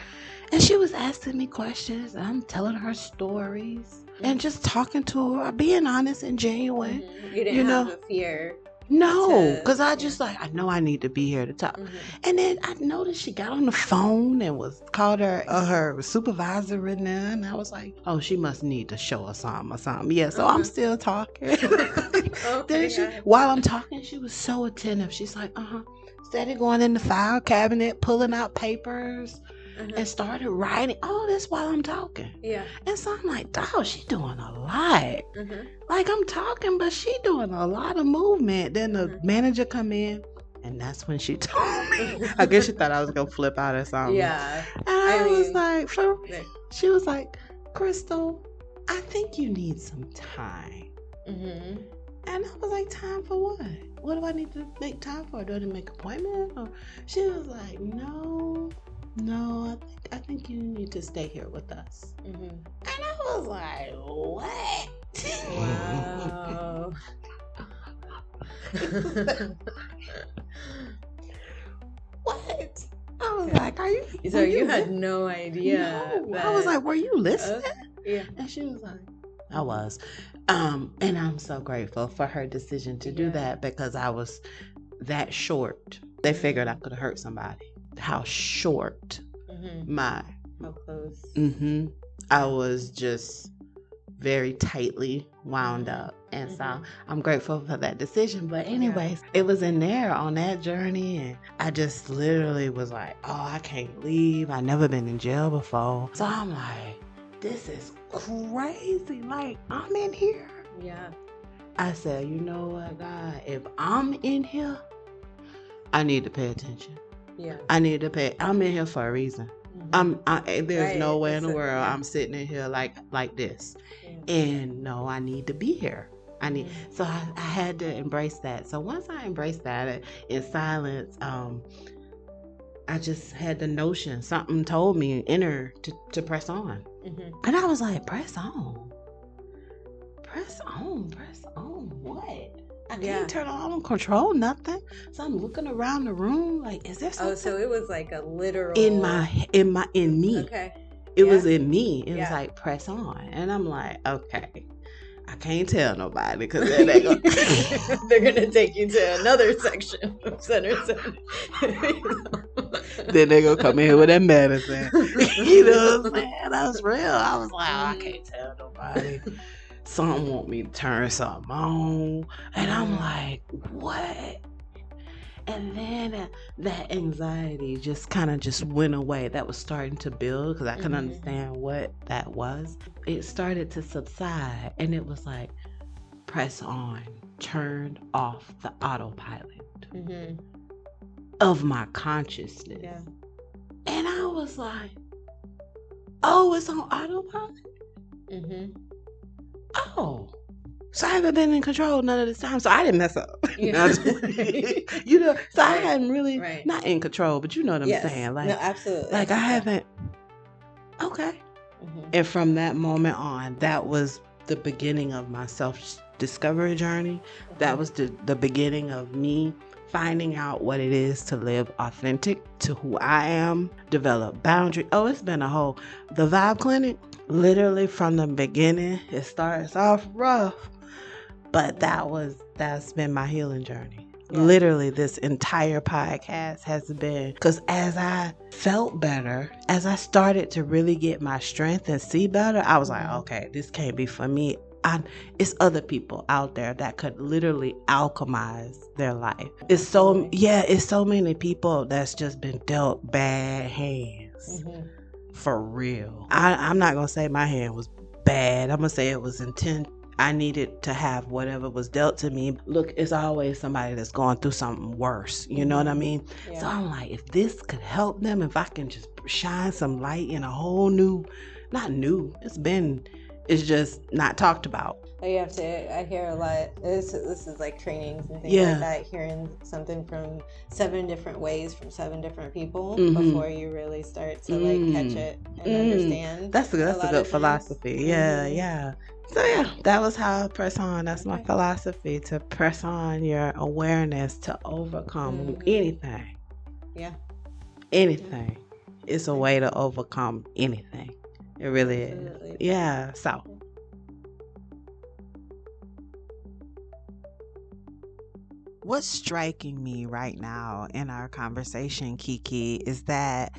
And she was asking me questions. I'm telling her stories and just talking to her, being honest and genuine. You didn't have a fear. No, because I just I know I need to be here to talk. And then I noticed she got on the phone and called her supervisor in there. And I was like, oh, she must need to show us something or something. Yeah, so I'm still talking. Then while I'm talking, she was so attentive. She's like, steady going in the file cabinet, pulling out papers. And started writing all this while I'm talking. Yeah. And so I'm like, dog, she doing a lot. Like I'm talking, but she doing a lot of movement. Then the manager come in, and that's when she told me. I guess she thought I was gonna flip out or something. Yeah. And I was like, for real? She was like, Crystal, I think you need some time. And I was like, time for what? What do I need to make time for? Do I need to make an appointment? Or she was like, no, I think you need to stay here with us. And I was like, what? Wow. What? I was like, are you? So you had no idea. No. I was like, were you listening? Yeah. And she was like, I was. And I'm so grateful for her decision to do that, because I was that short. They figured I could have hurt somebody. How short how close. I was just very tightly wound up. And so I'm grateful for that decision. But anyways, it was in there on that journey, and I just literally was like, I can't leave. I've never been in jail before. So I'm like, this is crazy. Like, I'm in here. Yeah. I said, you know what, God, if I'm in here, I need to pay attention. Yeah. I'm in here for a reason. There's no way in the world I'm sitting in here like this. Yeah. And no, I need to be here. So I had to embrace that. So once I embraced that in silence, I just had the notion, something told me inner to press on. And I was like, press on what? I can't turn on, I don't control nothing. So I'm looking around the room like, is there something? Oh, so it was like a literal in me. Okay. It was in me. It was like, press on. And I'm like, okay. I can't tell nobody, because then they're gonna take you to another section of Center. Then they're gonna come in here with that medicine. You know what I'm saying? That was real. I was like, I can't tell nobody. Something want me to turn something on. And I'm like, what? And then that anxiety just kind of just went away. That was starting to build, because I couldn't understand what that was. It started to subside, and it was like, press on, turned off the autopilot of my consciousness. Yeah. And I was like, oh, it's on autopilot? Oh, so I haven't been in control none of this time. So I didn't mess up. Yeah. So I hadn't really, not in control, but you know what I'm saying? Like, no, absolutely. Like I haven't, okay. And from that moment on, that was the beginning of my self-discovery journey. That was the beginning of me finding out what it is to live authentic to who I am, develop boundaries. Oh, it's been the Vibe Clinic, literally from the beginning, it starts off rough. But that's been my healing journey. Yeah. Literally, this entire podcast has been, because as I felt better, as I started to really get my strength and see better, I was like, okay, this can't be for me. It's other people out there that could literally alchemize their life. It's so many people that's just been dealt bad hands. For real. I'm not gonna say my hand was bad. I'm gonna say it was intense. I needed to have whatever was dealt to me. Look, it's always somebody that's going through something worse. You know what I mean? Yeah. So I'm like, if this could help them, if I can just shine some light in a whole new, not new, it's just not talked about. I hear a lot. This is like trainings and things like that. Hearing something from 7 different ways from 7 different people before you really start to like catch it and understand. That's a good philosophy. Yeah. So that was how I press on. That's my philosophy, to press on your awareness to overcome anything. Yeah. Anything. It's a way to overcome anything. It really is. Yeah. So. What's striking me right now in our conversation, KeKe, is that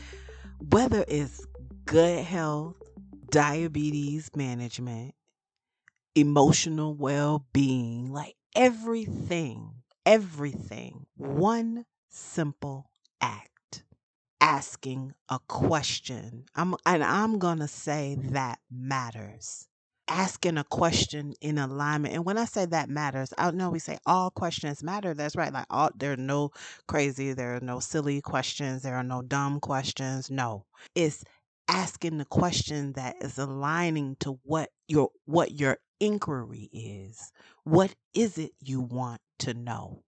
whether it's good health, diabetes management, emotional well-being, like everything, one simple act, asking a question. I'm gonna say that matters. Asking a question in alignment. And when I say that matters, I know we say all questions matter. That's right. Like there are no crazy, there are no silly questions, there are no dumb questions. No. It's asking the question that is aligning to what your inquiry is. What is it you want to know?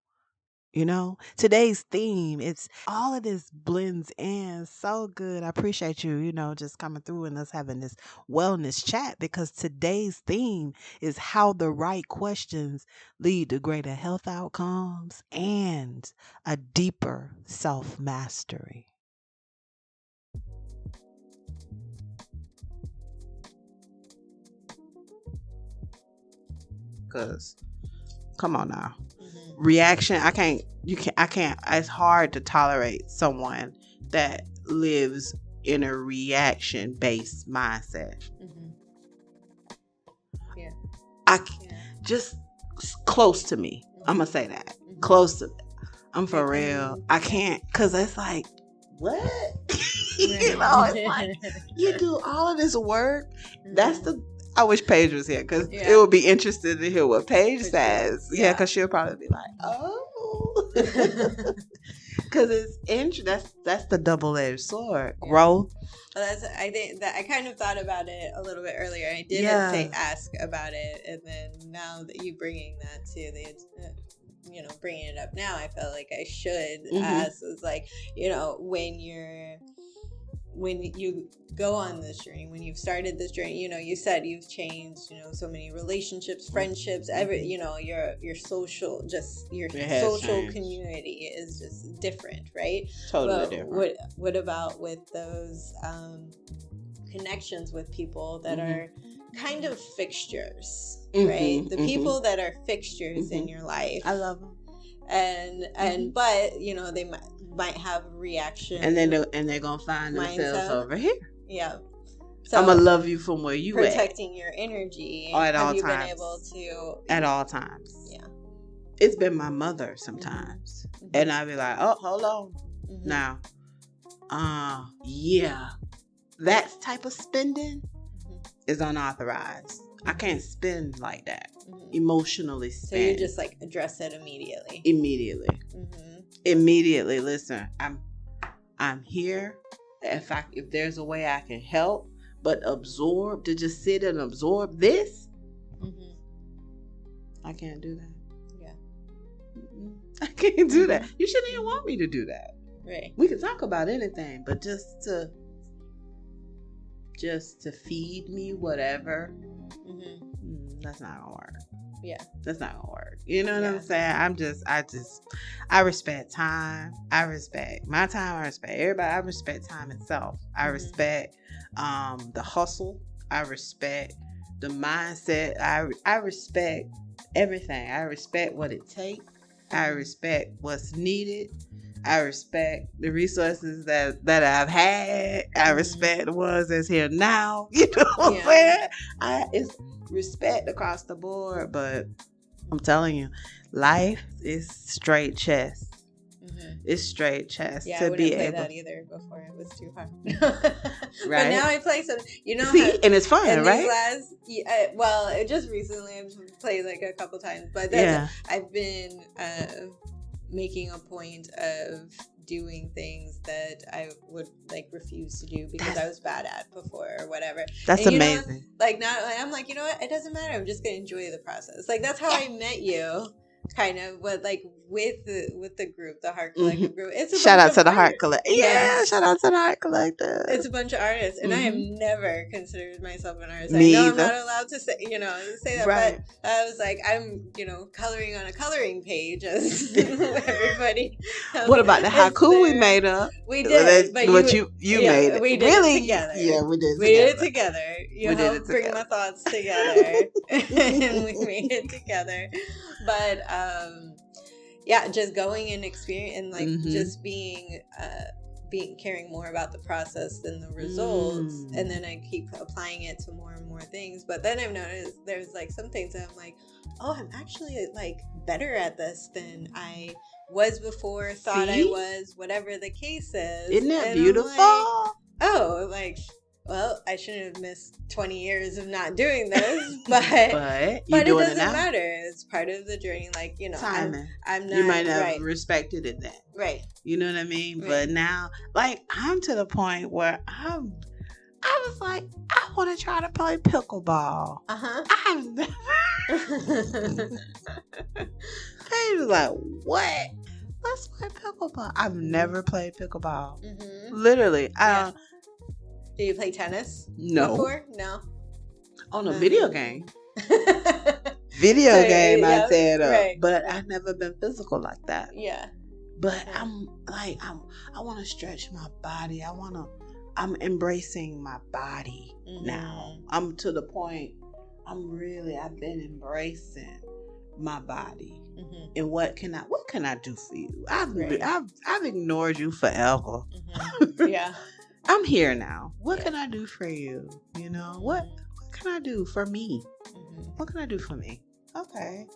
You know, today's theme, it's all of this blends in so good. I appreciate you, just coming through and us having this wellness chat, because today's theme is how the right questions lead to greater health outcomes and a deeper self-mastery. Because, come on now. Reaction, I can't, it's hard to tolerate someone that lives in a reaction based mindset. Just close to me. I'm gonna say that. Close to me. I'm for real. I can't, because it's like, what? It's like, you do all of this work. I wish Paige was here, because it would be interesting to hear what Paige says. Yeah, because she'll probably be like, oh. Because that's the double-edged sword. Yeah. Growth. Well, I think that I kind of thought about it a little bit earlier. I didn't say ask about it. And then now that you bringing that to the, bringing it up now, I felt like I should ask. It's like, when you go on this journey, when you've started this journey, you said you've changed, so many relationships, friendships, your social, social community is just different, right? Totally different. What about with those connections with people that are kind of fixtures, right? The people that are fixtures in your life. I love them. But they might have reaction, and they're gonna find themselves over here. Yeah, so I'm gonna love you from where you protecting your energy. At all times. Been able to at all times? Yeah, it's been my mother sometimes, and I'd be like, oh, hold on, now, that type of spending is unauthorized. I can't spend like that. Emotionally spend. So you just like address it immediately. Immediately. Listen, I'm here. If there's a way I can help, but to just sit and absorb this, I can't do that. Yeah. I can't do that. You shouldn't even want me to do that. Right. We can talk about anything, but just to feed me whatever, that's not gonna work. Yeah, that's not gonna work. You know what I'm saying? I respect time. I respect my time. I respect everybody. I respect time itself. I respect the hustle. I respect the mindset. I respect everything. I respect what it takes. I respect what's needed. I respect the resources that I've had. I respect the ones that's here now. You know what I'm saying? It's respect across the board, but I'm telling you, life is straight chess. It's straight chess to be able. I wouldn't play that either before. It was too hard. Right. But now I play some. See, and it's fun, right? Well, just recently I've played like a couple times, but then I've been making a point of doing things that I would like refuse to do because I was bad at before or whatever. That's amazing. Like now I'm like, you know what? It doesn't matter. I'm just gonna enjoy the process. Like that's how I met you. Kind of with the group, the Heart Collective group. It's a shout out to the Heart Heart Collective. Yeah, shout out to the Heart Collective. It's a bunch of artists, and I have never considered myself an artist. Me I know either. I'm not allowed to say that, right. But I was like, I'm coloring on a coloring page as everybody else. What about the haiku we made up? We did, but you made it. We did really? it together. Yeah, we did. We did it together. You helped bring my thoughts together, and we made it together. But just going and experience and like just being caring more about the process than the results, and then I keep applying it to more and more things. But then I've noticed there's like some things that I'm like, oh, I'm actually like better at this than I was before, thought I was, whatever the case is. Isn't that and beautiful? Well, I shouldn't have missed 20 years of not doing this, but it doesn't matter. It's part of the journey. Like, timing. I'm not. You might have respected it then. Right. You know what I mean? Right. But now, like, I'm to the point where I was like, I want to try to play pickleball. I've never. They was like, what? Let's play pickleball. I've never played pickleball. Literally. Do you play tennis? No. Before? No. On a video game. Game I set up. Right. But I've never been physical like that. Yeah. But I'm like, I want to stretch my body. I'm embracing my body now. I'm to the point, I've been embracing my body. And what can I do for you? I've ignored you forever. Yeah. I'm here now. What can I do for you? What can I do for me? What can I do for me? Okay.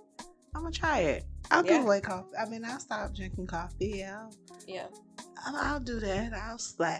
I'm gonna try it. I'll give away coffee. I mean, I'll stop drinking coffee. I'll do that.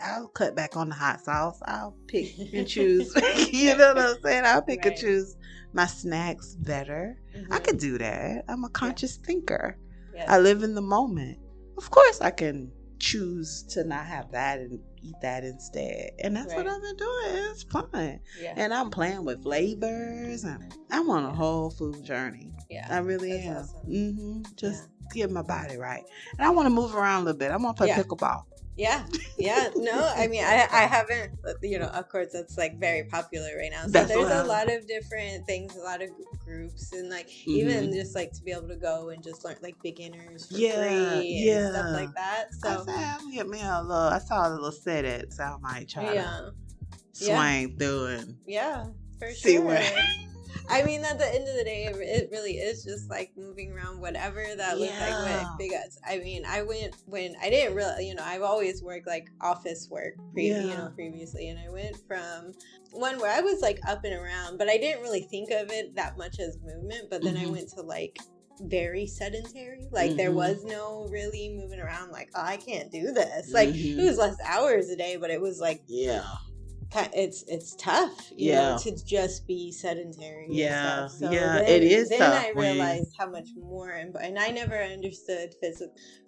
I'll cut back on the hot sauce. I'll pick and choose. You know what I'm saying? I'll pick and choose my snacks better. I could do that. I'm a conscious thinker. I live in the moment. Of course, I can choose to not have that and eat that instead, and that's what I've been doing. It's fun, and I'm playing with flavors, and I'm on a whole food journey. I really am. Awesome. Just get my body right, and I want to move around a little bit. I want to play pickleball. No, I mean, I haven't, of course that's like very popular right now. So there's a lot of different things, a lot of groups, and like even just like to be able to go and just learn like beginners for free and stuff like that. So I saw a little set it, so I might try to swing through and for see sure. where. I mean, at the end of the day, it really is just like moving around whatever that looks like with big ups. I mean, I went when I didn't really, I've always worked like office work previously, and I went from one where I was like up and around, but I didn't really think of it that much as movement. But then I went to like very sedentary, like there was no really moving around. Like, oh, I can't do this. Like it was less hours a day, but it was like it's tough, you know, to just be sedentary. So it is then tough. I realized how much more, and I never understood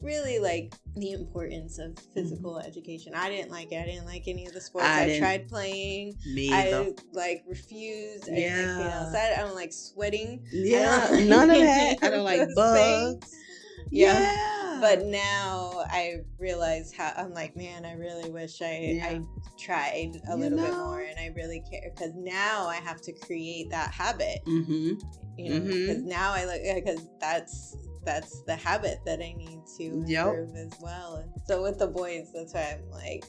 really like the importance of physical education. I didn't like it. I didn't like any of the sports. I tried playing. I like refused. I didn't like being outside. I don't like sweating. None of that. I don't like bugs. But now I realize how I'm like, man, I really wish I tried a little bit more, and I really care, because now I have to create that habit. Because now because that's the habit that I need to improve as well. So with the boys, that's why I'm like,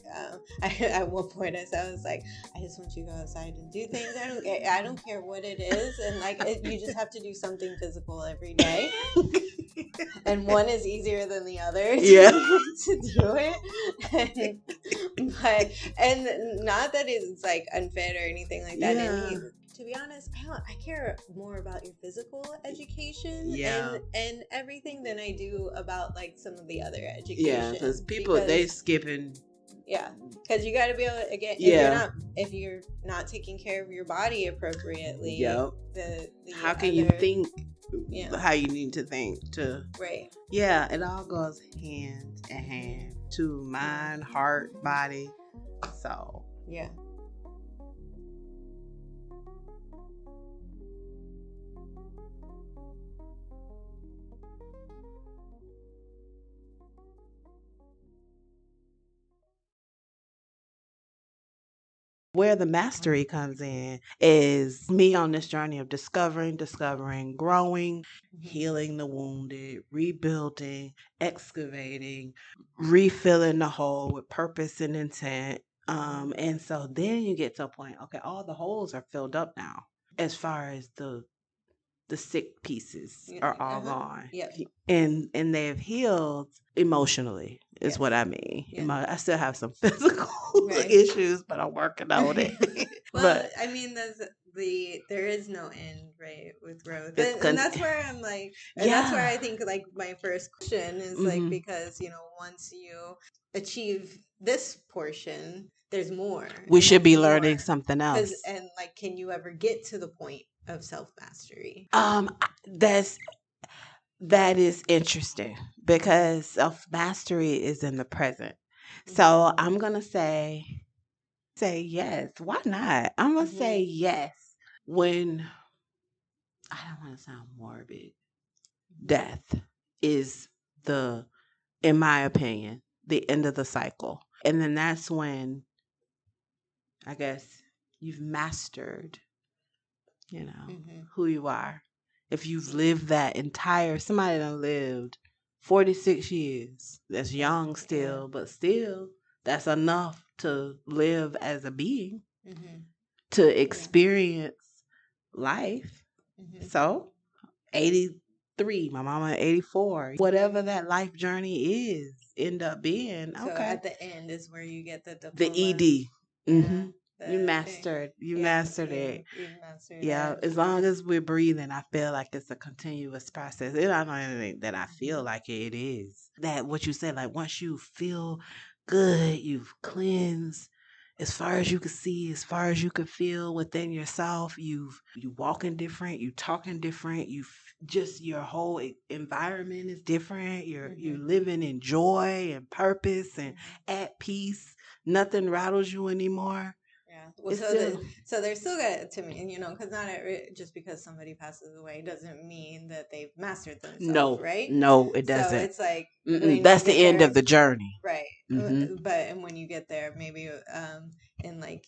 at one point I was like, I just want you to go outside and do things. I don't care what it is, and like you just have to do something physical every day. And one is easier than the other to do it. And not that it's like unfit or anything like that. And to be honest, I care more about your physical education and everything than I do about like some of the other education. Yeah, because they skipping. Yeah, because you got to be able to get. If you're not taking care of your body appropriately, how can you think how you need to think to it all goes hand in hand to mind, heart, body. So where the mastery comes in is me on this journey of discovering, growing, healing the wounded, rebuilding, excavating, refilling the hole with purpose and intent. And so then you get to a point, okay, all the holes are filled up now as far as the sick pieces are all gone. And they've healed emotionally is what I mean. I still have some physical issues, but I'm working on it. But I mean, there is no end, right, with growth. And that's where I'm like, and that's where I think like my first question is like, because, once you achieve this portion, there's more. We should be learning something else. And like, can you ever get to the point of self-mastery? That is interesting because self-mastery is in the present. So I'm going to say yes. Why not? I'm going to say yes. When, I don't want to sound morbid, death is in my opinion, the end of the cycle. And then that's when, I guess, you've mastered, who you are. If you've lived that somebody done lived 46 years, that's young still, but still, that's enough to live as a being, to experience life. So, 83, my mama 84, whatever that life journey is, end up being, so at the end is where you get the diploma. The ED. You mastered it. You mastered it. As long as we're breathing, I feel like it's a continuous process. It's not anything that I feel like it is. That what you said, like once you feel good, you've cleansed as far as you can see, as far as you can feel within yourself. You walking different, you talking different, your whole environment is different. You're living in joy and purpose and at peace. Nothing rattles you anymore. Well, so they're still good to me, because just because somebody passes away doesn't mean that they've mastered themselves, right? No, it doesn't. So it's like that's the end of the journey, right? But when you get there, maybe in like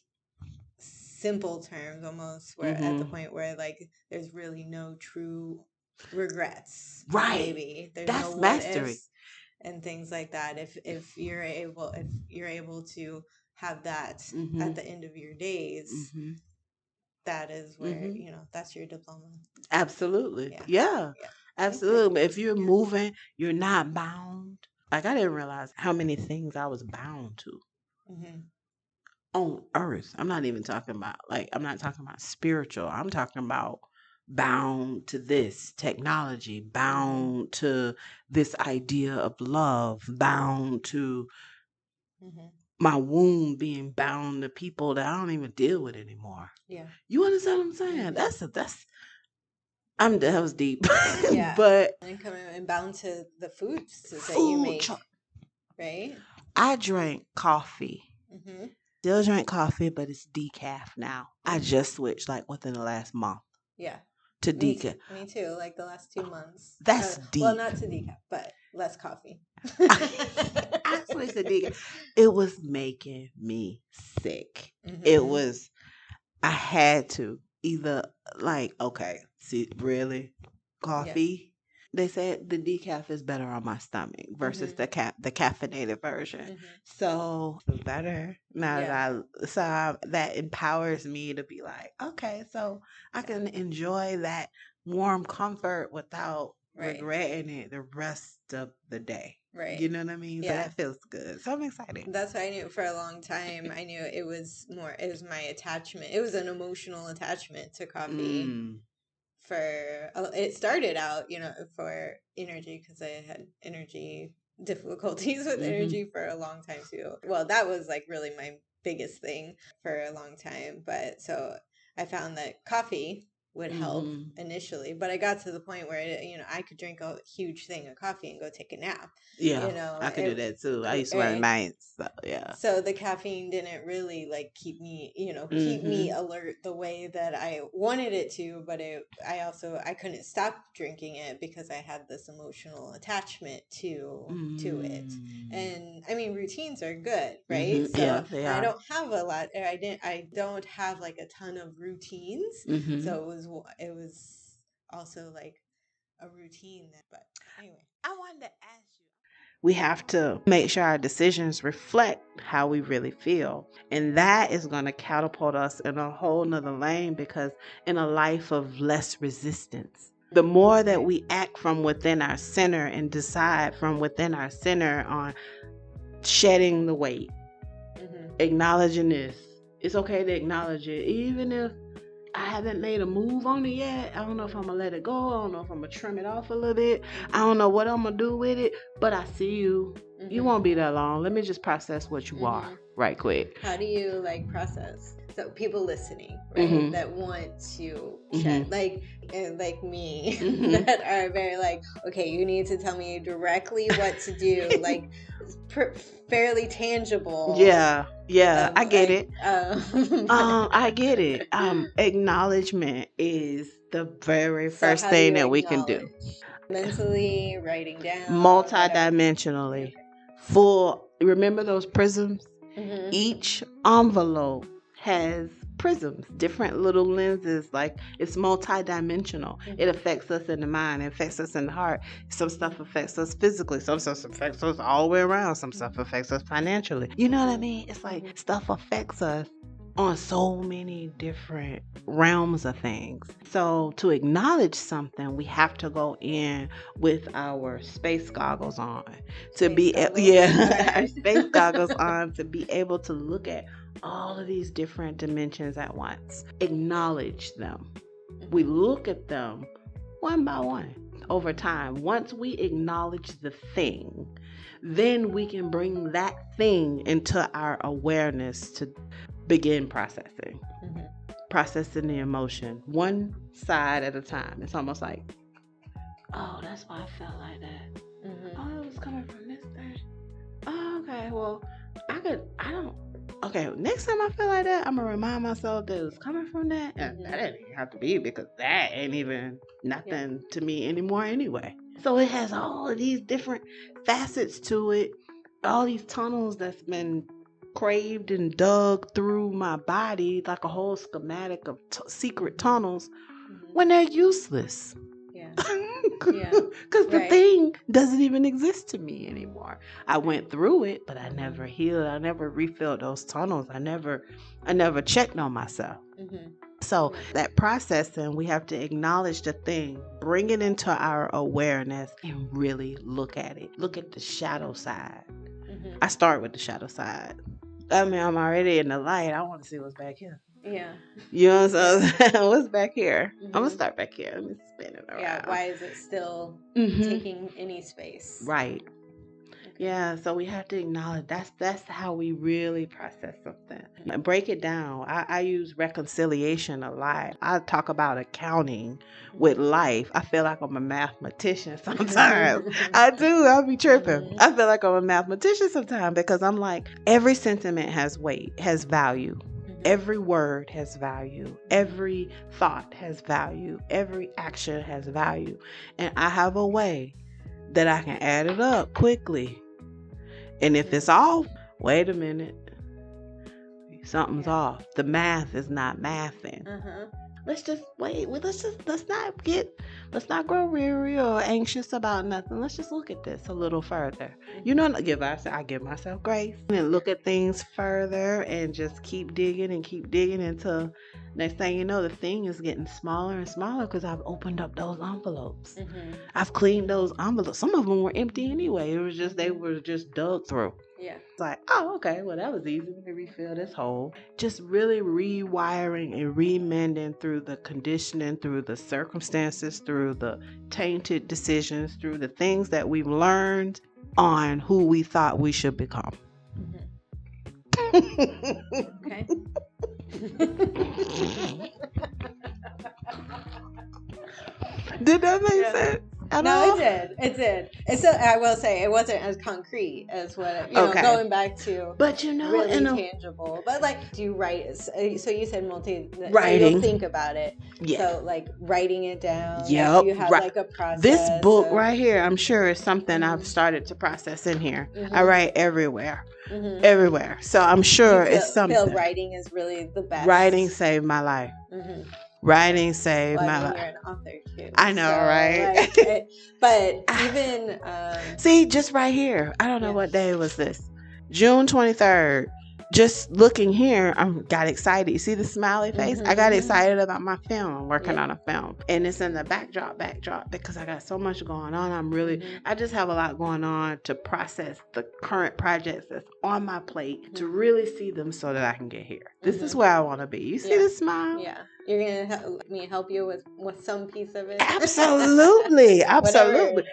simple terms, almost, where at the point where like there's really no true regrets, right? Maybe there's that's no mastery and things like that. If you're able to have that at the end of your days, that is where that's your diploma. Absolutely. Yeah. Absolutely. If you're moving, you're not bound. Like I didn't realize how many things I was bound to on earth. I'm not talking about spiritual. I'm talking about bound to this technology, bound to this idea of love, bound to my womb, being bound to people that I don't even deal with anymore. Yeah. You understand what I'm saying? That was deep. Yeah. But and bound to the foods that you make. Right? I drank coffee. Still drink coffee, but it's decaf now. I just switched like within the last month. Yeah. To decaf. Me too, like the last 2 months. That's deep. Well, not to decaf, but less coffee. I switched to decaf. It was making me sick. I had to either okay, see, really? Coffee? they said the decaf is better on my stomach versus the caffeinated version. So better now that empowers me to be like, okay, so I can enjoy that warm comfort without regretting it the rest of the day. Right. You know what I mean? So that feels good. So I'm excited. That's what I knew for a long time. I knew it was my attachment. It was an emotional attachment to coffee. It started out, for energy, because I had energy difficulties with energy for a long time too. Well, that was like really my biggest thing for a long time. But so I found that coffee would help initially, but I got to the point where I could drink a huge thing of coffee and go take a nap. Yeah, I could do that too. I used to run nights, so yeah. So the caffeine didn't really like keep me alert the way that I wanted it to, but I couldn't stop drinking it because I had this emotional attachment to it. And I mean, routines are good, right? So yeah, they are. I don't have a lot. I don't have like a ton of routines. So it was also like a routine. But anyway, I wanted to ask you. We have to make sure our decisions reflect how we really feel. And that is going to catapult us in a whole nother lane, because in a life of less resistance, the more that we act from within our center and decide from within our center on shedding the weight, acknowledging this. It's okay to acknowledge it, even if I haven't made a move on it yet. I don't know if I'm going to let it go. I don't know if I'm going to trim it off a little bit. I don't know what I'm going to do with it, but I see you. You won't be that long. Let me just process what you are right quick. How do you process? So people listening, right, that want to shed, like me, that are very okay, you need to tell me directly what to do, fairly tangible. Yeah, I get it. I get it. Acknowledgement is the very first thing that we can do. Mentally, writing down. Multidimensionally. Full. Remember those prisms? Each envelope has prisms, different little lenses. Like, it's multidimensional. It affects us in the mind. It affects us in the heart. Some stuff affects us physically. Some stuff affects us all the way around. Some stuff affects us financially. You know what I mean? It's like stuff affects us on so many different realms of things. So to acknowledge something, we have to go in with our space goggles on our space goggles on to be able to look at all of these different dimensions at once. Acknowledge them. We look at them one by one over time. Once we acknowledge the thing, then we can bring that thing into our awareness to begin processing. Processing the emotion one side at a time. It's almost like, oh, that's why I felt like that. Oh, it was coming from this thing. Oh, okay, well, next time I feel like that, I'm gonna remind myself that it was coming from that. And that didn't even have to be, because that ain't even nothing to me anymore anyway. So it has all of these different facets to it, all these tunnels that's been craved and dug through my body, like a whole schematic of secret tunnels, when they're useless. Because the thing doesn't even exist to me anymore. I went through it, but I never healed. I never refilled those tunnels. I never checked on myself. So that processing, we have to acknowledge the thing, bring it into our awareness, and really look at it. Look at the shadow side. I start with the shadow side. I mean, I'm already in the light. I want to see what's back here. Yeah. You know what I'm saying? What's back here? I'm going to start back here. Let me spin it around. Yeah, why is it still taking any space? Right. Yeah, so we have to acknowledge that's how we really process something. And break it down. I use reconciliation a lot. I talk about accounting with life. I feel like I'm a mathematician sometimes. I do. I'll be tripping. I feel like I'm a mathematician sometimes, because I'm like, every sentiment has weight, has value. Every word has value. Every thought has value. Every action has value. And I have a way that I can add it up quickly. And if it's off, wait a minute. something's off. The math is not mathing. Let's just wait. Let's not grow weary or anxious about nothing. Let's just look at this a little further. I give myself grace and look at things further and just keep digging until next thing you know, the thing is getting smaller and smaller because I've opened up those envelopes. I've cleaned those envelopes. Some of them were empty anyway. It was just they were just dug through. Yeah. It's like, oh, okay, well, that was easy to refill this hole. Just really rewiring and remending through the conditioning, through the circumstances, through the tainted decisions, through the things that we've learned on who we thought we should become. Okay. Did that make sense? No, it did. It's I will say it wasn't as concrete as what going back to, but really tangible. But like, do you write? So you said writing. So you'll think about it. Yeah. So like writing it down. Yep. Like, do you have like a process? This book right here, I'm sure is something I've started to process in here. I write everywhere. Everywhere. So I'm sure it's something. Feel writing is really the best. Writing saved my life. Writing saved my life. You're an author too. I know, right? Like, but even see, just right here. I don't know what day was this. June 23rd. Just looking here, I got excited. You see the smiley face? I got excited about my film, working on a film. And it's in the backdrop because I got so much going on. I just have a lot going on to process the current projects that's on my plate to really see them so that I can get here. This is where I want to be. You see the smile? Yeah. You're going to help you with some piece of it? Absolutely. Absolutely.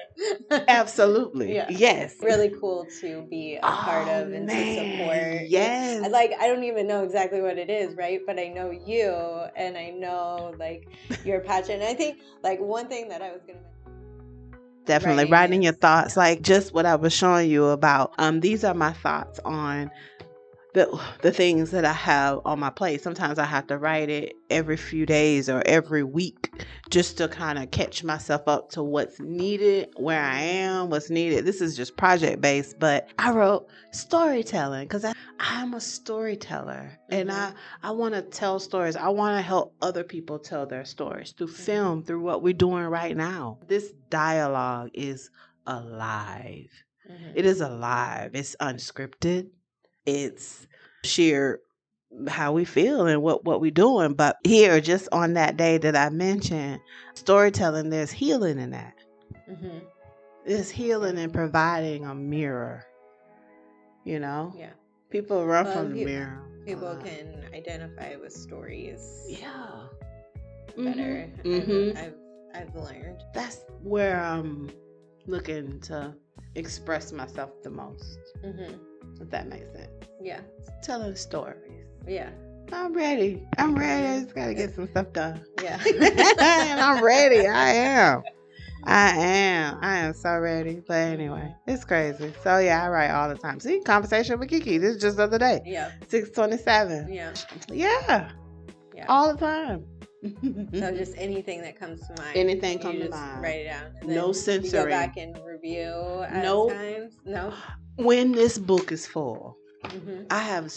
Absolutely. Yeah. Yes. Really cool to be a part of and to support. Yes. I don't even know exactly what it is, right? But I know you and I know like your passion. And I think like one thing that I was going to definitely writing your thoughts, like just what I was showing you about. These are my thoughts on the things that I have on my plate. Sometimes I have to write it every few days or every week just to kind of catch myself up to what's needed, where I am, what's needed. This is just project based, but I wrote storytelling because I'm a storyteller and I want to tell stories. I want to help other people tell their stories through film, through what we're doing right now. This dialogue is alive. It is alive. It's unscripted. It's sheer how we feel and what we're doing. But here, just on that day that I mentioned, storytelling, there's healing in that. There's healing in providing a mirror. Yeah. People run from the mirror. People can identify with stories. Yeah. Better. I've learned. That's where I'm looking to express myself the most. If that makes sense. Yeah. Telling stories. Yeah. I'm ready. I just gotta get some stuff done. Yeah. And I'm ready. I am so ready. But anyway, it's crazy. So yeah, I write all the time. See, conversation with KeKe. This is just the other day. Yeah. 6:27. Yeah. Yeah. All the time. So just anything that comes to mind. Anything comes to mind. Write it down. No censoring. You go back and review at times. No. When this book is full, I have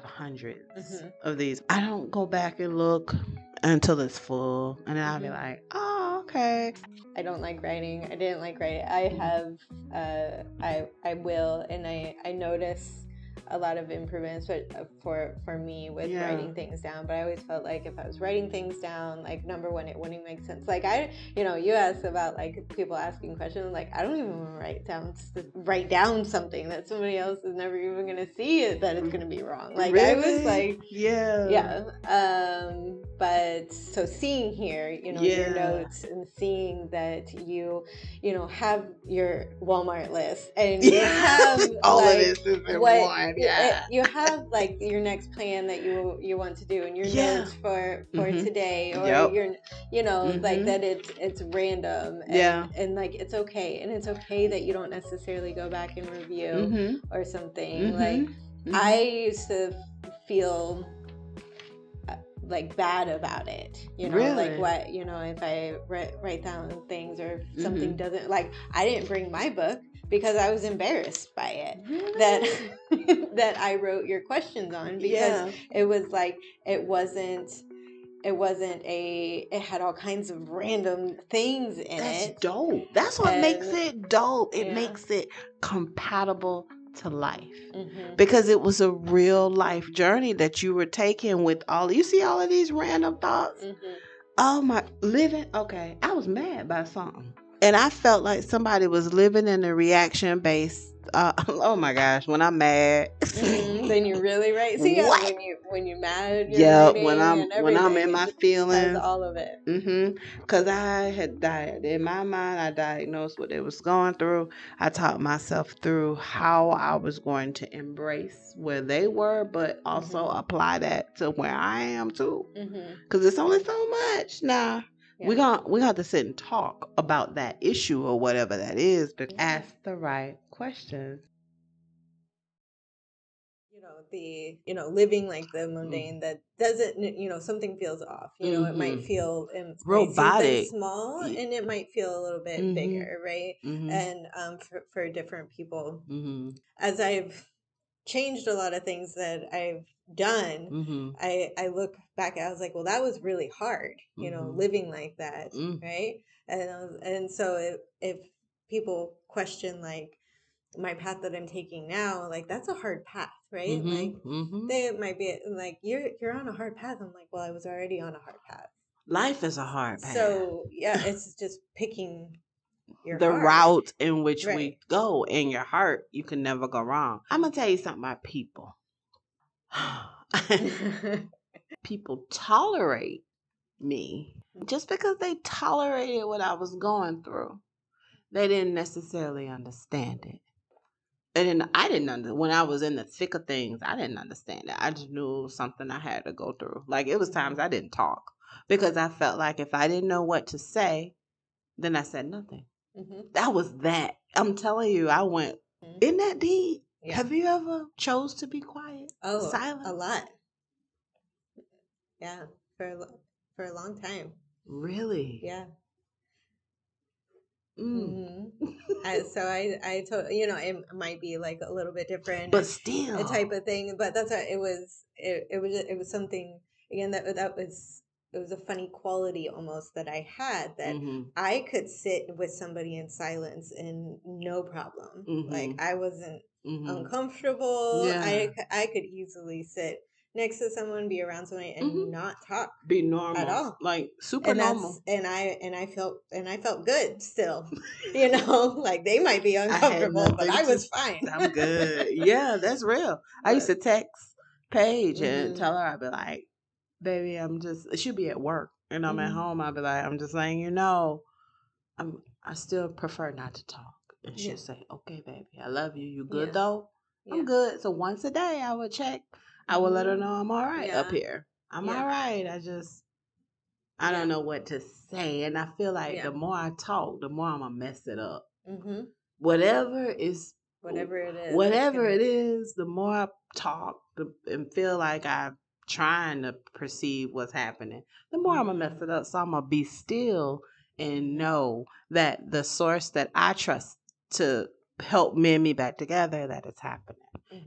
hundreds of these. I don't go back and look until it's full, and then I'll be like, oh, okay. I don't like writing. I didn't like writing. I have, I will, and I notice a lot of improvements for me with writing things down. But I always felt like if I was writing things down, like number one, it wouldn't make sense. Like you asked about like people asking questions. Like I don't even want to write down something that somebody else is never even going to see it, that it's going to be wrong. Like really? I was like, yeah. But so seeing here, your notes and seeing that you have your Walmart list and you have all of this is in one. Yeah. You have like your next plan that you want to do and your notes for today, or your like that it's random and like it's okay, and it's okay that you don't necessarily go back and review or something. Like I used to feel like bad about it, Really? like what, if I write down things or if something doesn't, like I didn't bring my book because I was embarrassed by it. Really? that I wrote your questions on, because it was like it had all kinds of random things in it. That's dope. That's what makes it dope. It makes it compatible to life, because it was a real life journey that you were taking with you see all of these random thoughts. Oh my, living. Okay, I was mad by something, and I felt like somebody was living in a reaction based. Oh my gosh, when I'm mad, then you really write. See, what? When you're mad, you're when I'm in my feelings, all of it. Because I had in my mind, I diagnosed what it was going through. I taught myself through how I was going to embrace where they were, but also apply that to where I am too. Because it's only so much now. We got to sit and talk about that issue or whatever that is, but ask the right questions. Living like the mundane that doesn't, something feels off. It might feel robotic, might seem small, and it might feel a little bit bigger, right? And for different people, as I've changed a lot of things that I've done, I look back, I was like, well, that was really hard, living like that, right? And so if people question like my path that I'm taking now, like that's a hard path, right? Like they might be like, you're on a hard path. I'm like, well, I was already on a hard path. Life is a hard path. So yeah, it's just picking the route in which we go. In your heart, you can never go wrong. I'm gonna tell you something about people. People tolerate me just because they tolerated what I was going through. They didn't necessarily understand it. And I didn't when I was in the thick of things, I didn't understand it. I just knew it was something I had to go through. Like it was times I didn't talk because I felt like if I didn't know what to say, then I said nothing. That was that. I'm telling you, I went, isn't that deep? Yeah. Have you ever chose to be quiet? Oh, silent? A lot. Yeah, for a long time. Really? Yeah. So I told it might be like a little bit different, but still a type of thing. But that's what it was. It was something again that was. It was a funny quality almost that I had, that I could sit with somebody in silence and no problem. Like I wasn't uncomfortable. Yeah. I could easily sit next to someone, be around somebody, and not talk, be normal at all, like super normal. And I felt good still. Like they might be uncomfortable, but I was fine. I'm good. Yeah, that's real. I used to text Paige and tell her, I'd be like, baby, she'll be at work and I'm at home. I'd be like, I'm just saying, I still prefer not to talk. And she'll say, okay, baby, I love you. You good though? Yeah. I'm good. So once a day I would check. I would let her know I'm all right up here. I'm all right. I don't know what to say. And I feel like the more I talk, the more I'm going to mess it up. Whatever it is, the more I talk and feel like I'm trying to perceive what's happening, the more I'm going to mess it up. So I'm going to be still and know that the source that I trust to help mend me back together, that it's happening.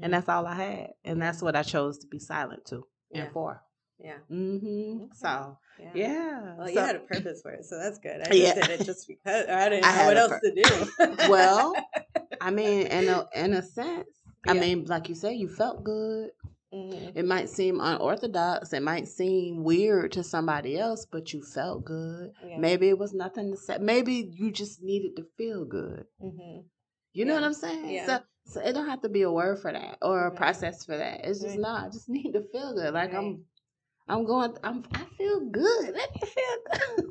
And that's all I had. And that's what I chose to be silent to and for. Yeah. Okay. So, yeah. Well, you had a purpose for it, so that's good. I just did it just because I didn't know what else to do. Well, I mean, in a sense, I mean, like you say, you felt good. It might seem unorthodox. It might seem weird to somebody else, but you felt good. Yeah. Maybe it was nothing to say. Maybe you just needed to feel good. You know what I'm saying? Yeah. So it don't have to be a word for that or a process for that. It's just I just need to feel good. Like I feel good. Let me feel good.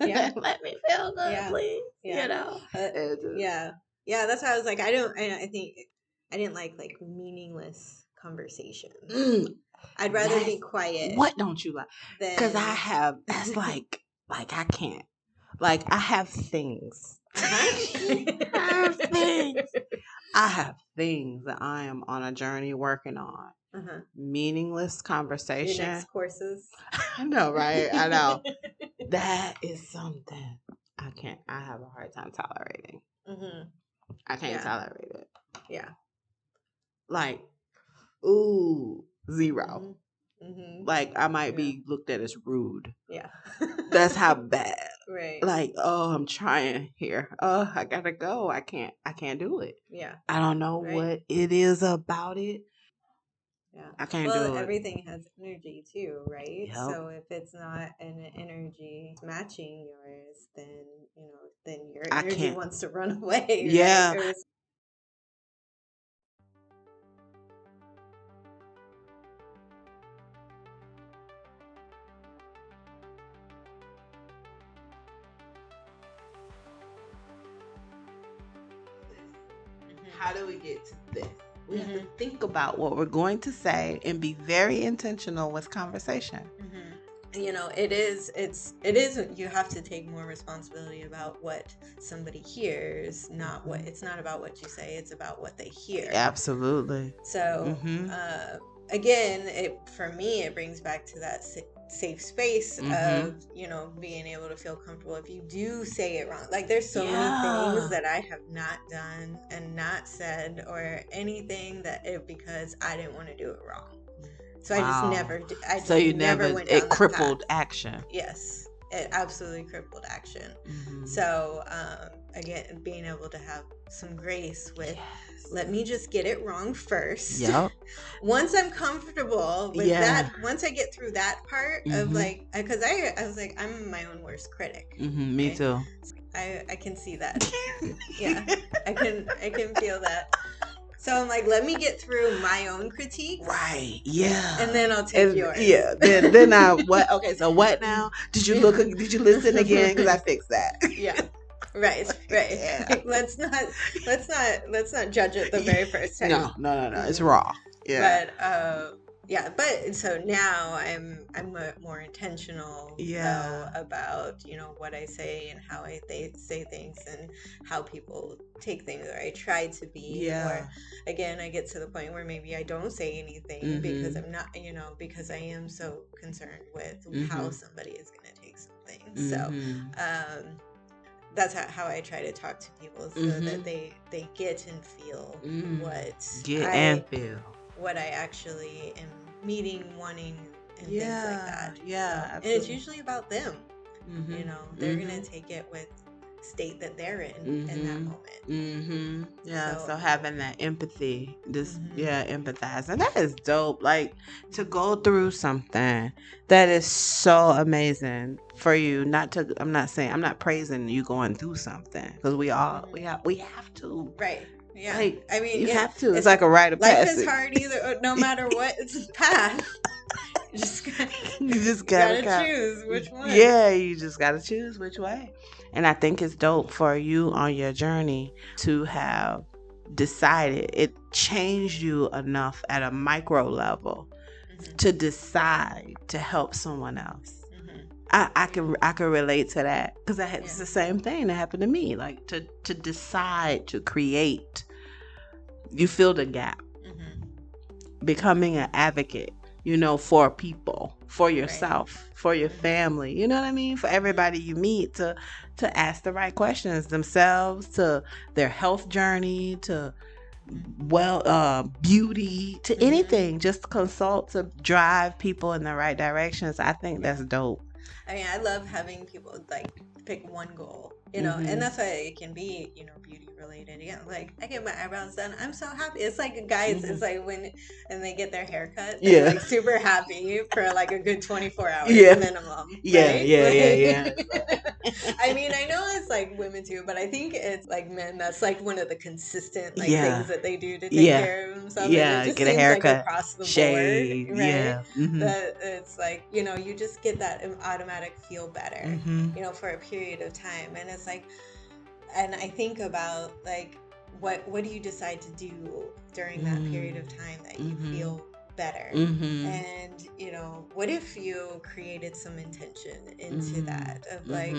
Yeah. Let me feel good, please. Yeah. Yeah. That's why I was like, I think I didn't like meaningless conversations. I'd rather be quiet. What don't you like? Because that's like I can't. Like, I have things. I have things that I am on a journey working on. Meaningless conversation. Your next courses. I know, right? I know. That is something I have a hard time tolerating. I can't tolerate it. Yeah. Like, ooh, 0. Like, I might be looked at as rude. Yeah. That's how bad. Right. Like, oh, I'm trying here. Oh, I gotta go. I can't do it. Yeah. I don't know what it is about it. Yeah. I can't do it. Well, everything has energy too, right? Yep. So if it's not an energy matching yours, then then your energy wants to run away. Yeah. Right? How do we get to this? We have to think about what we're going to say and be very intentional with conversation. It is you have to take more responsibility about what somebody hears, it's not about what you say, it's about what they hear. Absolutely. So again, for me, it brings back to that safe space of being able to feel comfortable if you do say it wrong. Like, there's so many things that I have not done and not said or anything because I didn't want to do it wrong. So I just never did. It crippled action. Yes, it absolutely crippled action. So again, being able to have some grace with, let me just get it wrong first. Yep. Once I'm comfortable with that, once I get through that part of like, because I was like, I'm my own worst critic. Me too. I can see that. Yeah, I can feel that. So I'm like, let me get through my own critique. Right. Yeah. And then I'll take yours. Yeah. Then I what? Okay. So what now? Did you listen again? Because I fixed that. Yeah. Right. Yeah. Let's not judge it the very first time. No. It's raw. Yeah. But so now I'm more intentional about what I say and how I say things and how people take things, or I try to be. Or again, I get to the point where maybe I don't say anything because I'm not, because I am so concerned with how somebody is going to take something. So that's how I try to talk to people, so that they get and feel what I actually am meeting, wanting, and things like that. Yeah, and it's usually about them. They're gonna take it with state that they're in that moment. So having that empathy, empathize, and that is dope. Like, to go through something that is so amazing for you. I'm not praising you going through something, because we have to. Right. Yeah. Like, I mean, you have to. It's like a rite of passage. Life is hard either, no matter what. It's a path. You just gotta choose which one. Yeah, you just gotta choose which way. And I think it's dope for you on your journey to have decided. It changed you enough at a micro level to decide to help someone else. I can relate to that, because it's the same thing that happened to me. Like, to decide to create, you fill the gap, becoming an advocate, for people, for yourself, for your family. You know what I mean? For everybody you meet, to ask the right questions themselves, to their health journey, to beauty, to anything. Just consult to drive people in the right directions. I think that's dope. I mean, I love having people like pick one goal, and that's why it can be, beauty related. Yeah, like, I get my eyebrows done, I'm so happy. It's like guys, it's like when they get their hair cut, they're like super happy for like a good 24 hours minimum. Yeah. I mean, I know it's like women too, but I think it's like men. That's like one of the consistent things that they do to take care of themselves. Yeah, it just get a seems haircut, like across the shave, board, right? Yeah. That it's like, you just get that automatic feel better, for a period of time. And it's like, and I think about like, what do you decide to do during that period of time that you feel better. And, what if you created some intention into that of like,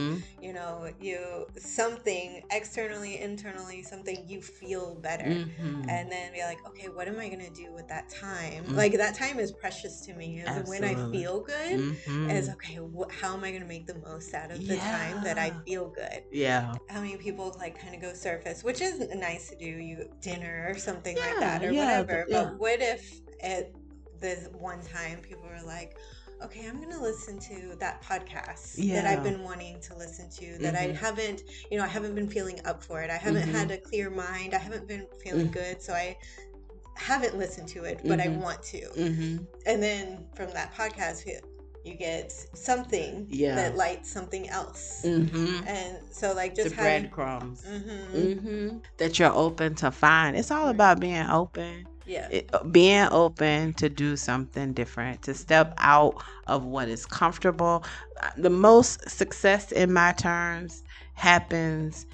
something externally, internally, something you feel better. And then be like, okay, what am I going to do with that time? Like that time is precious to me. As when I feel good, as okay, how am I going to make the most out of the time that I feel good? Yeah. How many people like kind of go surface, which is nice to do, dinner or something like that or whatever. But what if at this one time people were like, okay, I'm gonna listen to that podcast that I've been wanting to listen to, that I haven't been feeling up for it. I haven't had a clear mind. I haven't been feeling good, so I haven't listened to it, but I want to. And then from that podcast, you get something that lights something else. And so like just the breadcrumbs that you're open to find. It's all about being open. Being open to do something different, to step out of what is comfortable. The most success in my terms happens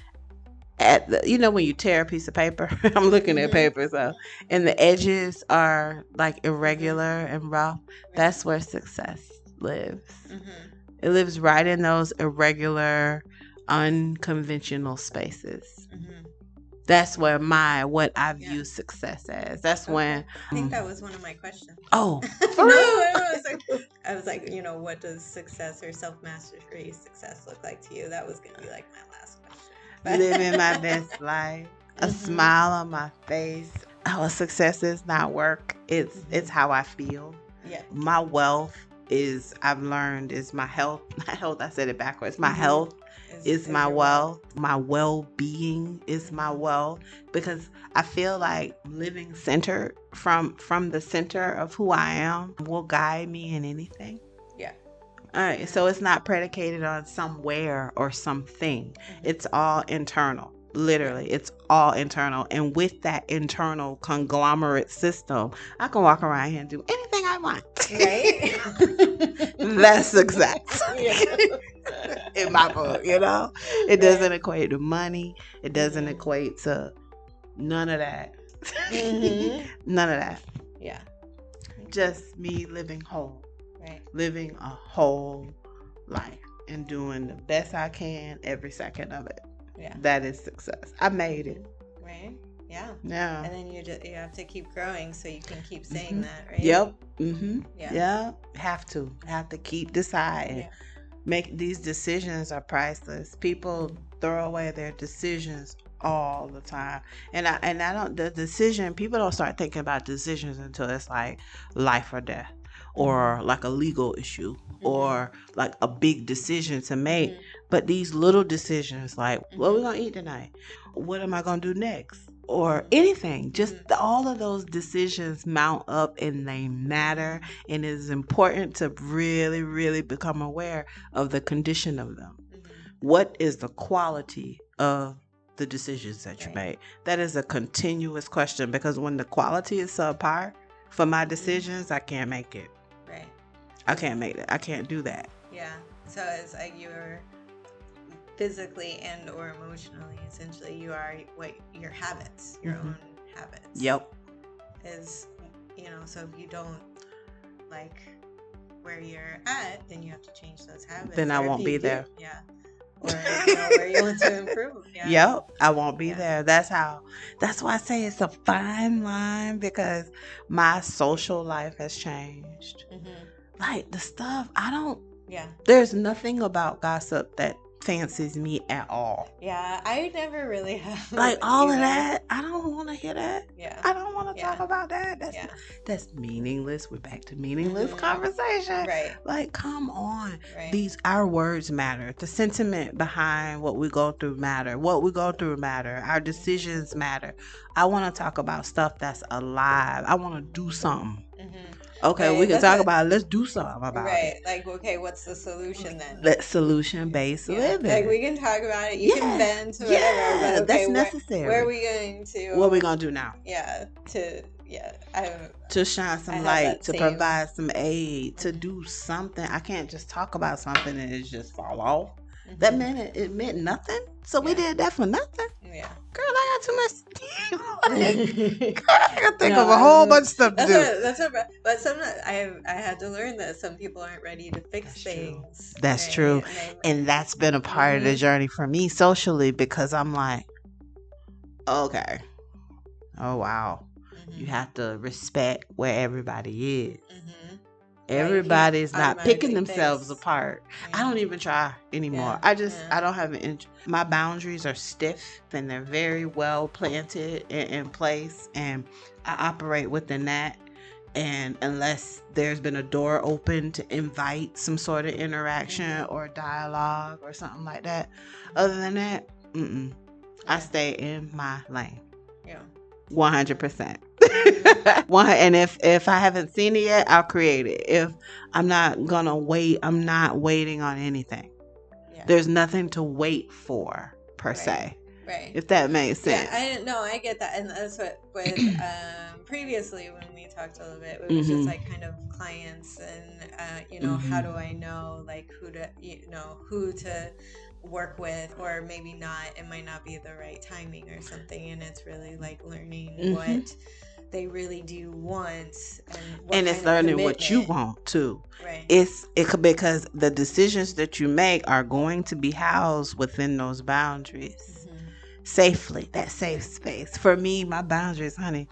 at the, when you tear a piece of paper. I'm looking at paper, so and the edges are like irregular and rough. That's where success lives. It lives right in those irregular, unconventional spaces. That's where what I view success as. That's when I think that was one of my questions. Oh, for real? I was like, what does success or self-mastery success look like to you? That was gonna be like my last question. Living my best life, a smile on my face. Success is not work. It's how I feel. My wealth I've learned is my health. My health, I said it backwards. My health is my wealth. My well-being is my wealth, because I feel like living centered from the center of who I am will guide me in anything. All right. So it's not predicated on somewhere or something. It's all internal. Literally, it's all internal. And with that internal conglomerate system, I can walk around here and do anything I want. Right? That's success. In my book, It doesn't equate to money. It doesn't equate to none of that. None of that. Yeah. Just me living whole. Right. Living a whole life and doing the best I can every second of it. Yeah. That is success. I made it. Right. Yeah. Yeah. And then you have to keep growing so you can keep saying that, right? Yep. Yeah. Have to keep deciding. Yeah. Make these decisions are priceless. People throw away their decisions all the time. And I don't, the decision, people don't start thinking about decisions until it's like life or death, or like a legal issue, or like a big decision to make. But these little decisions, like what we gonna eat tonight, what am I gonna do next, or anything, just all of those decisions mount up and they matter. And it is important to really, really become aware of the condition of them. What is the quality of the decisions that you make? That is a continuous question, because when the quality is subpar for my decisions, I can't make it. Right. I can't make it. I can't do that. Yeah. So it's like you're physically and or emotionally, essentially, you are what your habits, your own habits. Yep. Is, so if you don't like where you're at, then you have to change those habits. Then I won't be there. Yeah. Or where you want to improve. Yeah. Yep. I won't be there. That's why I say it's a fine line, because my social life has changed. Like the stuff, there's nothing about gossip that fancies me at all. Yeah, I never really have. Like all of that, I don't want to hear that. Yeah. I don't want to talk about that. That's meaningless. We're back to meaningless conversation. Right. Like, come on. Right. Our words matter. The sentiment behind what we go through matter. What we go through matter. Our decisions matter. I want to talk about stuff that's alive. I want to do something. Okay, we can talk about it. Let's do something about it. Right. Like, okay, what's the solution then? That solution-based living. Like, we can talk about it. You can bend to whatever. But, okay, that's necessary. Where are we going to? What are we going to do now? To shine some light, to provide some aid, to do something. I can't just talk about something and it just fall off. That meant it meant nothing. So we did that for nothing. Yeah. Girl, I got too much. Girl, I can think of a whole bunch of stuff to do. But sometimes I had to learn that some people aren't ready to fix things. That's right? true. And that's been a part of the journey for me socially, because I'm like, okay, oh wow, you have to respect where everybody is. Everybody's not picking themselves apart. I don't even try anymore. I don't have an my boundaries are stiff and they're very well planted in place, and I operate within that. And unless there's been a door open to invite some sort of interaction or dialogue or something like that, other than that, I stay in my lane. 100%. And if I haven't seen it yet, I'll create it. If I'm not gonna wait, I'm not waiting on anything. There's nothing to wait for per se. Right. If that makes sense. Yeah, I get that. And that's what with previously when we talked a little bit, it was just like kind of clients and how do I know like who to work with, or maybe not, it might not be the right timing or something, and it's really like learning what they really do want, and it's learning what you want too. Right. Because the decisions that you make are going to be housed within those boundaries safely. That safe space. For me, my boundaries, honey,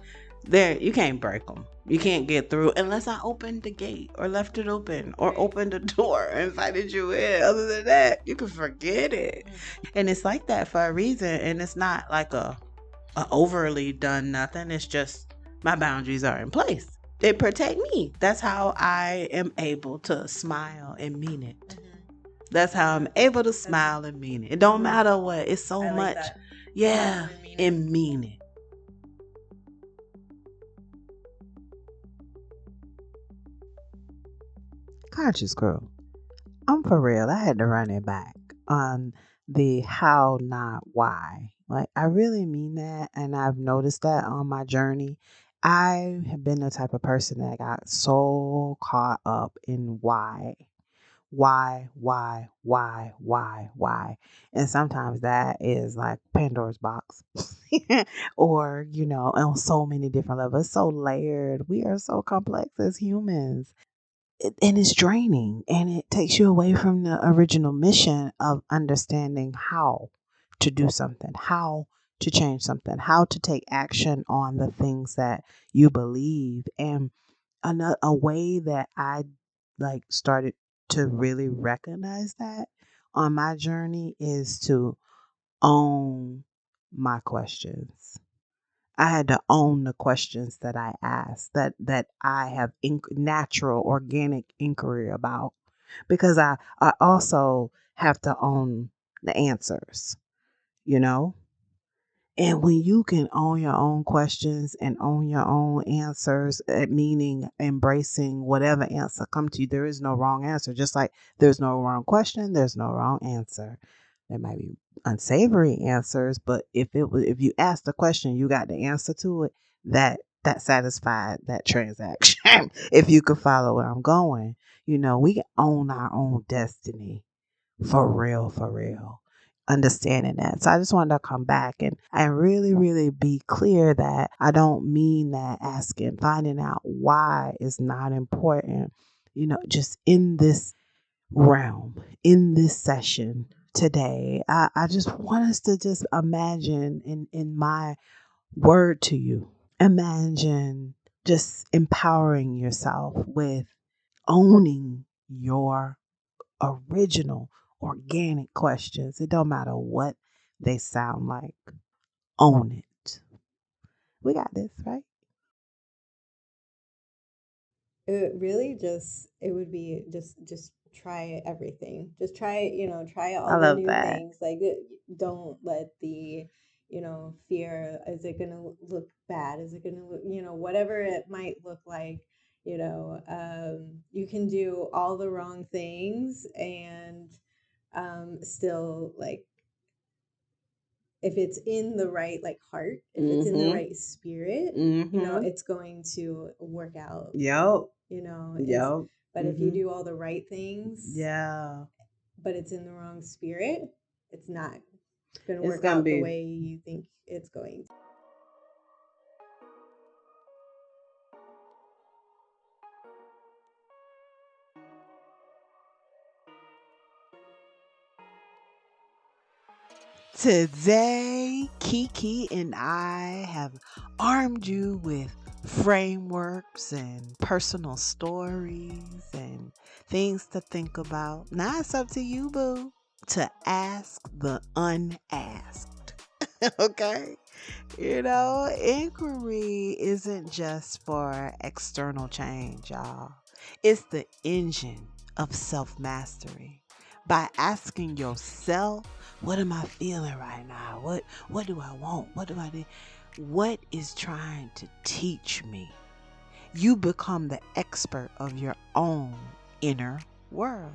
you can't break them. You can't get through unless I opened the gate or left it open or opened the door and invited you in. Other than that, you can forget it. And it's like that for a reason. And it's not like a overly done nothing. It's just my boundaries are in place. They protect me. That's how I am able to smile and mean it. That's how I'm able to smile and mean it. It don't matter what. It's so much. That. Yeah. And mean it. Conscious Crew. I'm for real. I had to run it back on the how, not why. Like, I really mean that. And I've noticed that on my journey. I have been the type of person that got so caught up in why. Why. And sometimes that is like Pandora's box. Or, on so many different levels. It's so layered. We are so complex as humans. And it's draining, and it takes you away from the original mission of understanding how to do something, how to change something, how to take action on the things that you believe. And a way that I started to really recognize that on my journey is to own my questions. I had to own the questions that I asked, that I have natural, organic inquiry about, because I also have to own the answers, you know? And when you can own your own questions and own your own answers, meaning embracing whatever answer come to you, there is no wrong answer. Just like there's no wrong question, there's no wrong answer. There might be unsavory answers, but if you ask the question, you got the answer to it, that satisfied that transaction. If you could follow where I'm going, we can own our own destiny. For real, for real. Understanding that. So I just wanted to come back and really, really be clear that I don't mean that finding out why is not important. Just in this realm, in this session today, I just want us to just imagine in my word to you, imagine just empowering yourself with owning your original organic questions. It don't matter what they sound like. Own it. We got this, right? It would be just try everything. Just try all the new things. Like, don't let the fear, is it going to look bad, is it going to look, whatever it might look like, you can do all the wrong things and still, like, if it's in the right heart, if it's in the right spirit, it's going to work out. Yep. But if you do all the right things, yeah, but it's in the wrong spirit, it's not going to work out the way you think it's going to. Today, KeKe and I have armed you with frameworks and personal stories and things to think about. Now it's up to you, boo, to ask the unasked. Okay? You know, inquiry isn't just for external change, y'all. It's the engine of self-mastery. By asking yourself, what am I feeling right now? What do I want? What do I do? What is trying to teach me? You become the expert of your own inner world.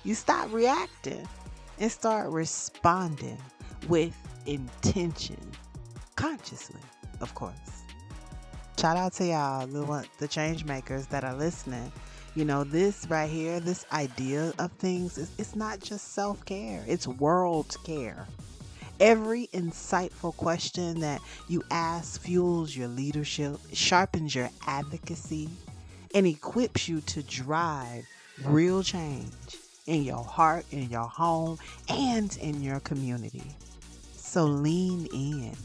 You stop reacting and start responding with intention, consciously, of course. Shout out to y'all, the change makers that are listening. You know, this right here, this idea of things, it's not just self-care, it's world care. Every insightful question that you ask fuels your leadership, sharpens your advocacy, and equips you to drive real change in your heart, in your home, and in your community. So lean in,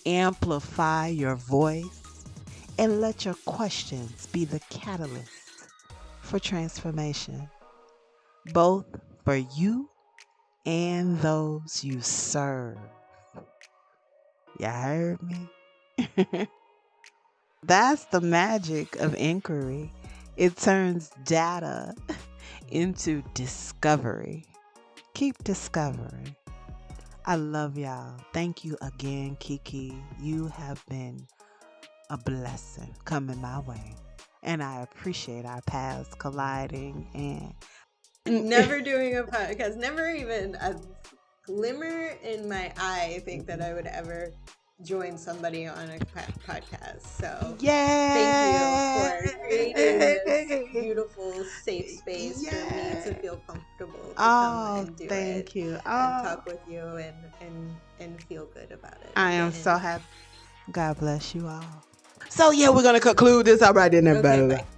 amplify your voice, and let your questions be the catalyst for transformation, both for you and those you serve. Y'all heard me? That's the magic of inquiry. It turns data into discovery. Keep discovering. I love y'all. Thank you again, KeKe. You have been a blessing coming my way. And I appreciate our paths colliding and never doing a podcast, never even a glimmer in my eye, I think that I would ever join somebody on a podcast. So thank you for creating this beautiful safe space for me to feel comfortable to come and do it. Thank you. And talk with you and feel good about it. I am so happy. God bless you all. So yeah, we're gonna conclude this. All right then, everybody. Okay, bye.